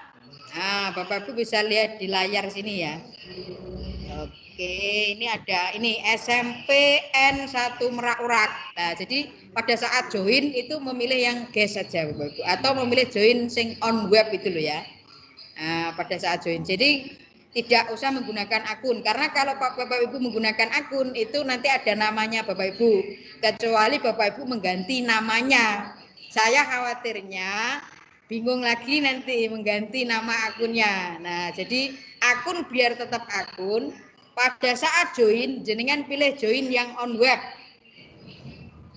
nah Bapak Ibu bisa lihat di layar sini ya. Oke, ini ada ini SMP N1 Merak-Urak. Nah, jadi pada saat join itu memilih yang guest saja Bapak Ibu, atau memilih join sing on web itu loh ya. Nah, pada saat join. Jadi tidak usah menggunakan akun, karena kalau Bapak Ibu menggunakan akun itu nanti ada namanya Bapak Ibu, kecuali Bapak Ibu mengganti namanya. Saya khawatirnya bingung lagi nanti mengganti nama akunnya. Nah, jadi akun biar tetap akun. Pada saat join, jenengan pilih join yang on web.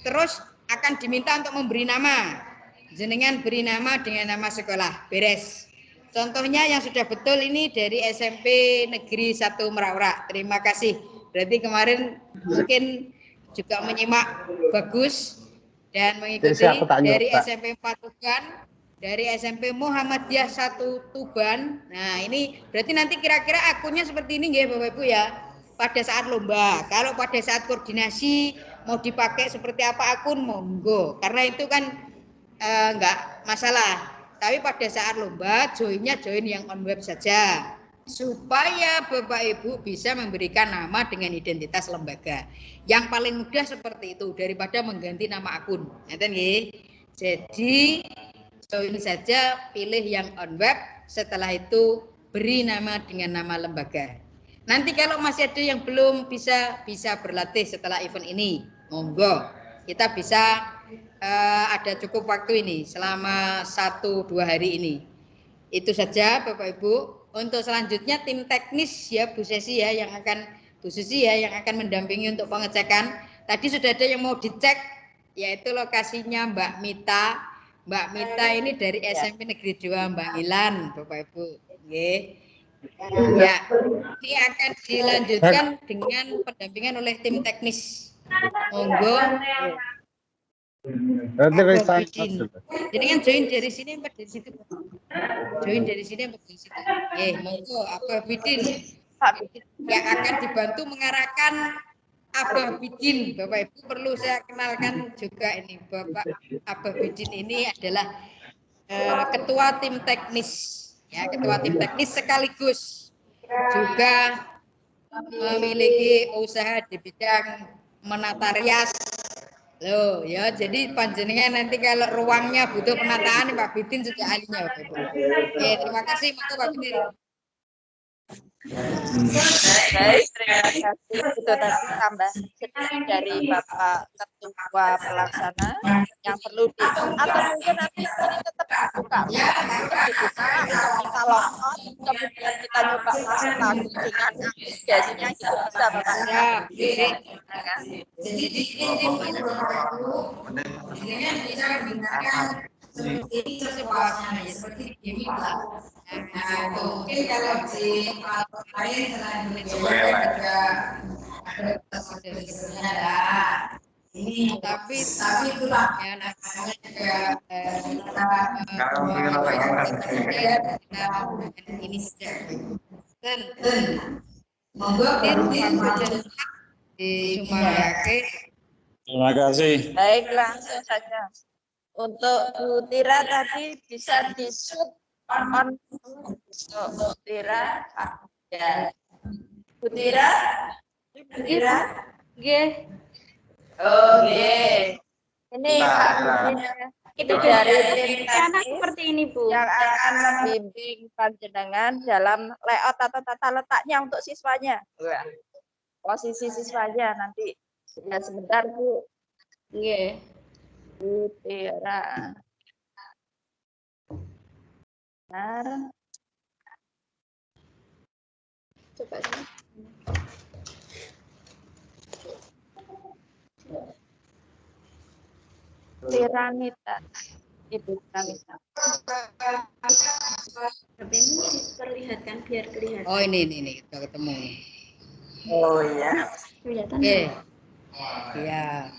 Terus akan diminta untuk memberi nama. Jenengan beri nama dengan nama sekolah. Beres. Contohnya yang sudah betul ini dari SMP Negeri 1 Merak-Merak. Terima kasih. Berarti kemarin mungkin juga menyimak bagus dan mengikuti dari SMP 4 Tuban, dari SMP Muhammadiyah 1 Tuban. Nah, ini berarti nanti kira-kira akunnya seperti ini ya Bapak Ibu ya. Pada saat lomba, kalau pada saat koordinasi mau dipakai seperti apa akun monggo, karena itu kan enggak masalah. Tapi pada saat lomba joinnya join yang on web saja, supaya Bapak Ibu bisa memberikan nama dengan identitas lembaga. Yang paling mudah seperti itu daripada mengganti nama akun. Jadi join saja, pilih yang on web, setelah itu beri nama dengan nama lembaga. Nanti kalau masih ada yang belum bisa berlatih setelah event ini, monggo. Kita bisa ada cukup waktu ini selama 1-2 hari ini. Itu saja Bapak Ibu. Untuk selanjutnya tim teknis ya Bu Susi ya yang akan mendampingi untuk pengecekan. Tadi sudah ada yang mau dicek, yaitu lokasinya Mbak Mita. Mbak Mita ini dari SMP Negeri 2 Mbak Ilan, Bapak Ibu. Nggih. Ya, ini akan dilanjutkan dengan pendampingan oleh tim teknis. Monggo. Jadi kan join dari sini apa dari situ? Join dari sini apa dari situ? Monggo Abah Bidin yang akan dibantu mengarahkan Abah Bidin. Bapak Ibu perlu saya kenalkan juga ini Bapak Abah Bidin ini adalah ketua tim teknis. Ya, ketua tim teknis sekaligus juga memiliki usaha di bidang menata rias. Loh, ya jadi panjenengan nanti kalau ruangnya butuh penataan Pak Bidin juga ahlinya. Oke, terima kasih Pak Bidin. Baik, terima kasih. Itu tadi tambah sedikit dari Bapak Ketua Pelaksana yang perlu atau mungkin nanti ini tetap dibuka, dibuka kita logon, kemudian kita coba masuk lagi dengan aplikasinya itu bisa Bapak ya. Jadi ini bisa menggunakan ini seperti ini lah. Mungkin kalau di lain selain juga ada ini tapi itulah ya namanya juga ini saja. Monggo terima kasih. Baik, langsung saja. Untuk Bu Tira tadi bisa di-shoot on untuk Tira. Ya. Bu Tira? Nggih. Oke. Ini itu dari tim Anak seperti ini, Bu. yang akan membimbing panjenengan dalam layout atau tata letaknya untuk siswanya. Posisi siswanya nanti. Ya sebentar, Bu. Nggih. Bu Tira. Benar. Coba sini. Tiranita. Ibu Tiranita. Tapi ini diperlihatkan biar kelihatan. Oh ini kita ketemu. Oh iya. Kelihatan. Oke. Iya.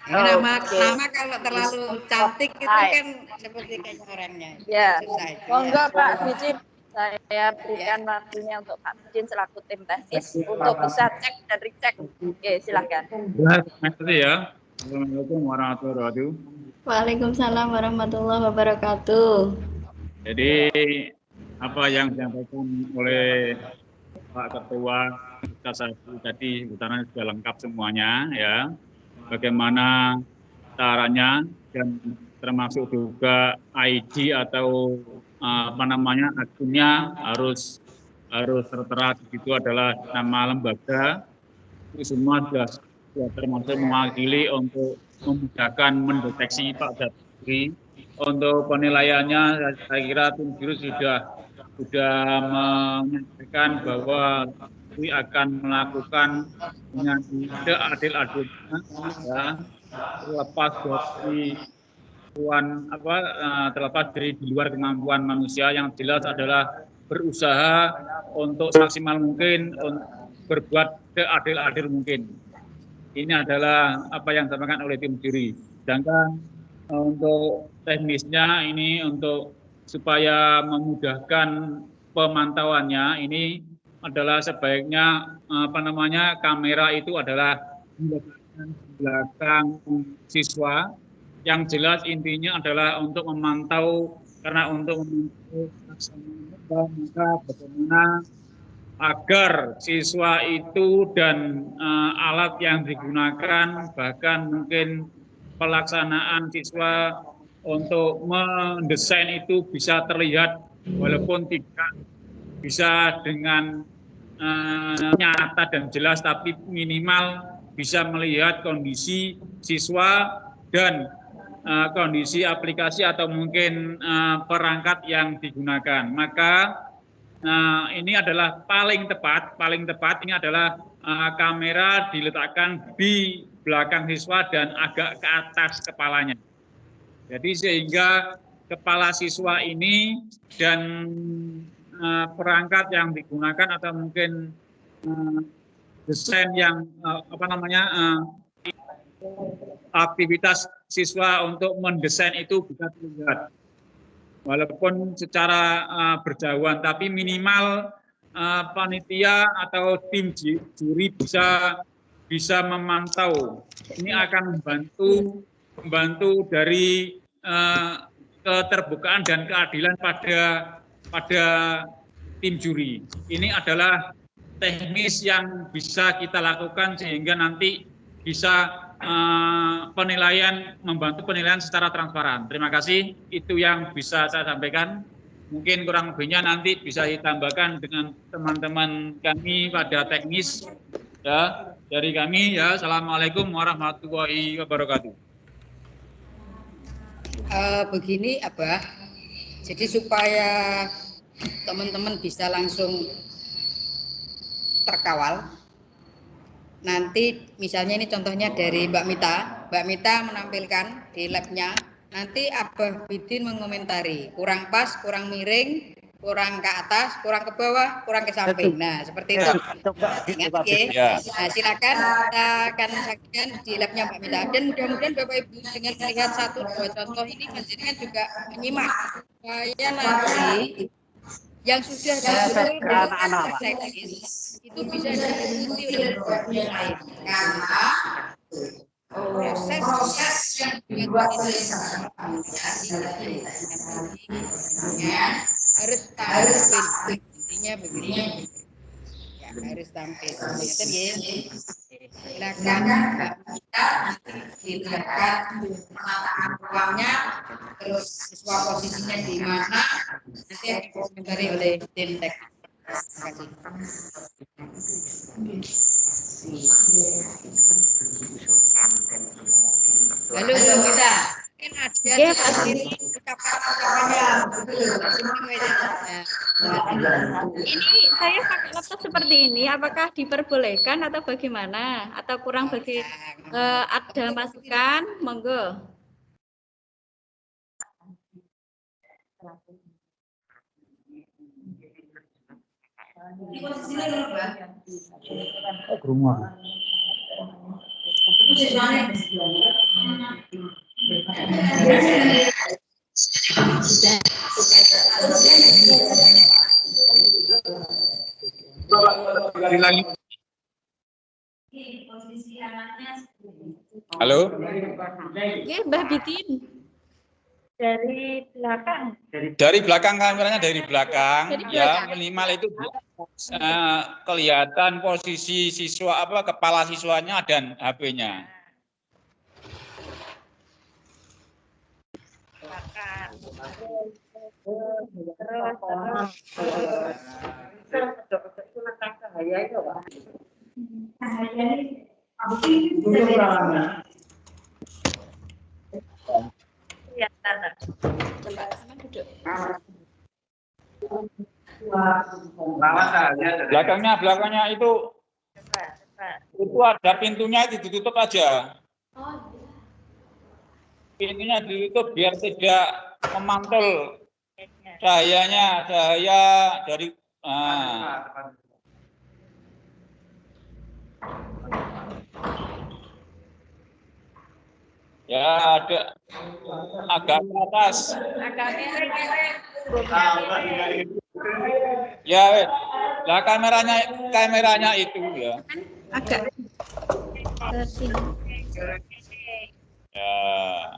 Ini nama kalau terlalu cantik itu kan seperti kayak orangnya. Ya. Susah. Monggo Pak Bidin, saya berikan waktunya untuk Pak Bidin selaku tim teknis untuk bisa cek dan recheck. Oke, silahkan. Terima kasih ya. Assalamualaikum warahmatullahi wabarakatuh. Waalaikumsalam warahmatullahi wabarakatuh. Jadi apa yang disampaikan oleh Pak Ketua tadi utaranya sudah lengkap semuanya ya. Bagaimana caranya dan termasuk juga ID atau akunnya harus tertera di situ adalah nama lembaga. Itu semua sudah termasuk mewakili untuk memudahkan mendeteksi pada diri. Untuk penilaiannya saya kira tim guru sudah menyampaikan bahwa akan melakukan dengan adil-adilnya ya, terlepas dari terlepas dari di luar kemampuan manusia. Yang jelas adalah berusaha untuk semaksimal mungkin berbuat seadil-adil mungkin. Ini adalah apa yang disampaikan oleh tim juri. Sedangkan untuk teknisnya ini untuk supaya memudahkan pemantauannya ini adalah sebaiknya kamera itu adalah di belakang siswa. Yang jelas intinya adalah untuk memantau, karena untuk memantau maka bagaimana agar siswa itu dan alat yang digunakan, bahkan mungkin pelaksanaan siswa untuk mendesain itu bisa terlihat walaupun tidak bisa dengan nyata dan jelas, tapi minimal bisa melihat kondisi siswa dan kondisi aplikasi atau mungkin perangkat yang digunakan. Maka ini adalah paling tepat ini adalah kamera diletakkan di belakang siswa dan agak ke atas kepalanya. Jadi sehingga kepala siswa ini dan perangkat yang digunakan atau mungkin desain yang aktivitas siswa untuk mendesain itu bisa terlihat. Walaupun secara berjauhan, tapi minimal panitia atau tim juri bisa memantau. Ini akan membantu dari keterbukaan dan keadilan pada tim juri. Ini adalah teknis yang bisa kita lakukan sehingga nanti bisa membantu penilaian secara transparan. Terima kasih, itu yang bisa saya sampaikan. Mungkin kurang lebihnya nanti bisa ditambahkan dengan teman-teman kami pada teknis ya dari kami ya. Assalamualaikum warahmatullahi wabarakatuh. Begini Abah, jadi supaya teman-teman bisa langsung terkawal. Nanti misalnya ini contohnya dari Mbak Mita menampilkan di labnya, nanti Abah Bidin mengomentari, kurang pas, kurang miring, kurang ke atas, kurang ke bawah, kurang ke samping. Nah, seperti itu. Ingat ya. Nah, silakan kita akan saksikan di labnya Mbak Mita. Dan mudah-mudahan Bapak Ibu dengan melihat 1-2 contoh ini menjadikan juga menyimak supaya nanti yang sudah dilakukan teknis itu bisa diikuti oleh yang lain, karena proses yang dilakukan harus tampil, intinya begini ya, harus tampil. Silakan Mbak Mita dilihatkan penataan ruangnya, terus siswa posisinya di mana, nanti yang dikomentari oleh tim teknik. Terima kasih. Halo Mbak Mita, mungkin ada ucapan-ucapannya. Ini saya pakai laptop seperti ini, apakah diperbolehkan atau bagaimana? Atau kurang ada masukan? Monggo. Ini posisinya dulu, Mbak. Oh, ke rumah. Halo. Oke, Mbak Bidin. Dari belakang. Dari belakang, kameranya dari belakang. Ya, minimal itu kelihatan posisi siswa kepala siswanya dan HP-nya. Belakangnya itu ada pintunya, itu ditutup aja. Pintunya ditutup biar tidak memantul cahaya dari ya ada agak ke atas. Ya, lah kameranya itu ya. Agak ke sini. Ya.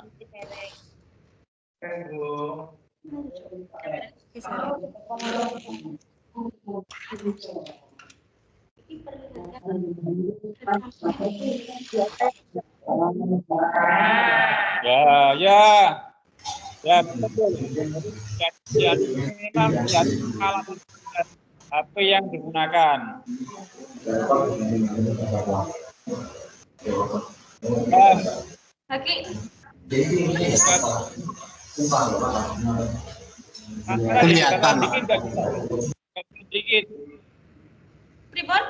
Ya betul. Ya, memang ya alat HP yang digunakan. Lagi. Kelihatan sedikit. Pripun?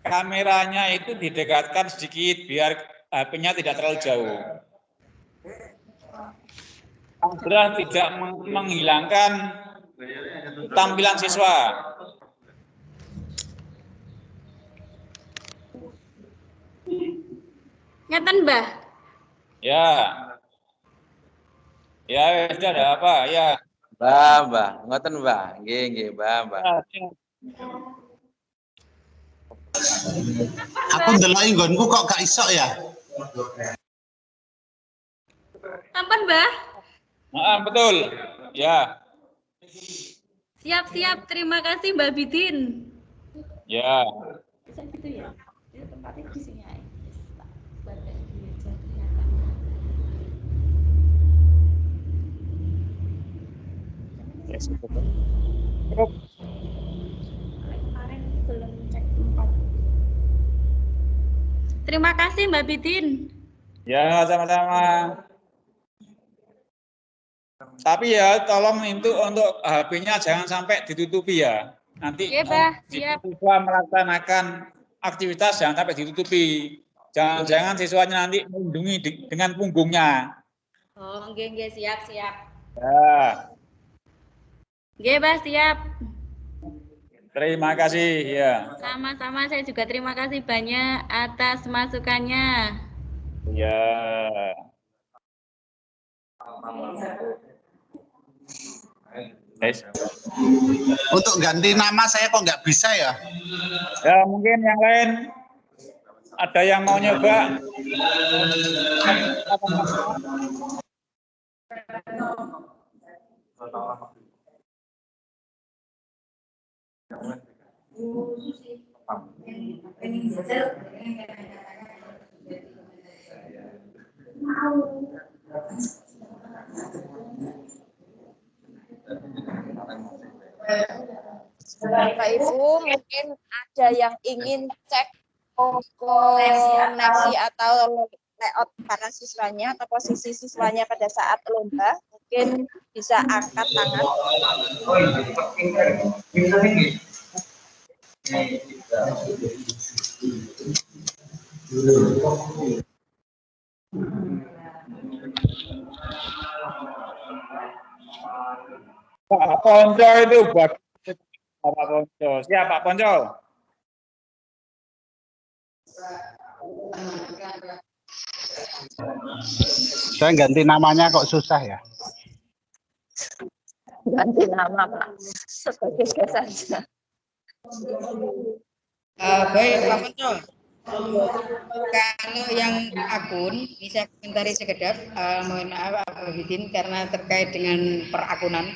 Kameranya itu didekatkan sedikit biar HP-nya tidak terlalu jauh. Agar tidak menghilangkan tampilan siswa. Ngeten, Mbah. Ya. Ya, sudah ada apa? Ya. Mbah, ngoten Mbah. Nggih, Mbah. Aku ndelok nggonku kok gak iso ya? Sampun, Mbah? Betul. Ya. Siap. Terima kasih, Mbak Bidin. Ya. Bisa gitu ya? Itu tempatnya di sini aja. Terima kasih Mbak Bidin. Ya, sama-sama. Tapi ya tolong itu untuk HP-nya jangan sampai ditutupi ya. Nanti siap. siswa melaksanakan aktivitas jangan sampai ditutupi. Jangan siswanya nanti melindungi dengan punggungnya. Oh, nggih, siap. Ya. Nggih, Mbak, siap. Terima kasih ya. Sama-sama, saya juga terima kasih banyak atas masukannya. Ya. Untuk ganti nama saya kok nggak bisa ya? Ya mungkin yang lain ada yang mau nyoba. Bapak Ibu, mungkin ada yang ingin cek koneksi atau layout para siswanya atau posisi siswanya pada saat lomba, mungkin bisa angkat tangan. Pak Ponco itu buat Pak Ponco. Siap Pak Ponco. Saya ganti namanya kok susah ya? Ganti nama Pak, sebagai saja. Baik Pak Ponco. Kalau yang akun bisa komentari sekedar, mohon maaf Pak Bidin karena terkait dengan perakunan.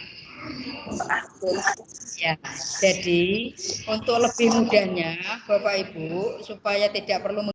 Ya, jadi untuk lebih mudahnya Bapak Ibu supaya tidak perlu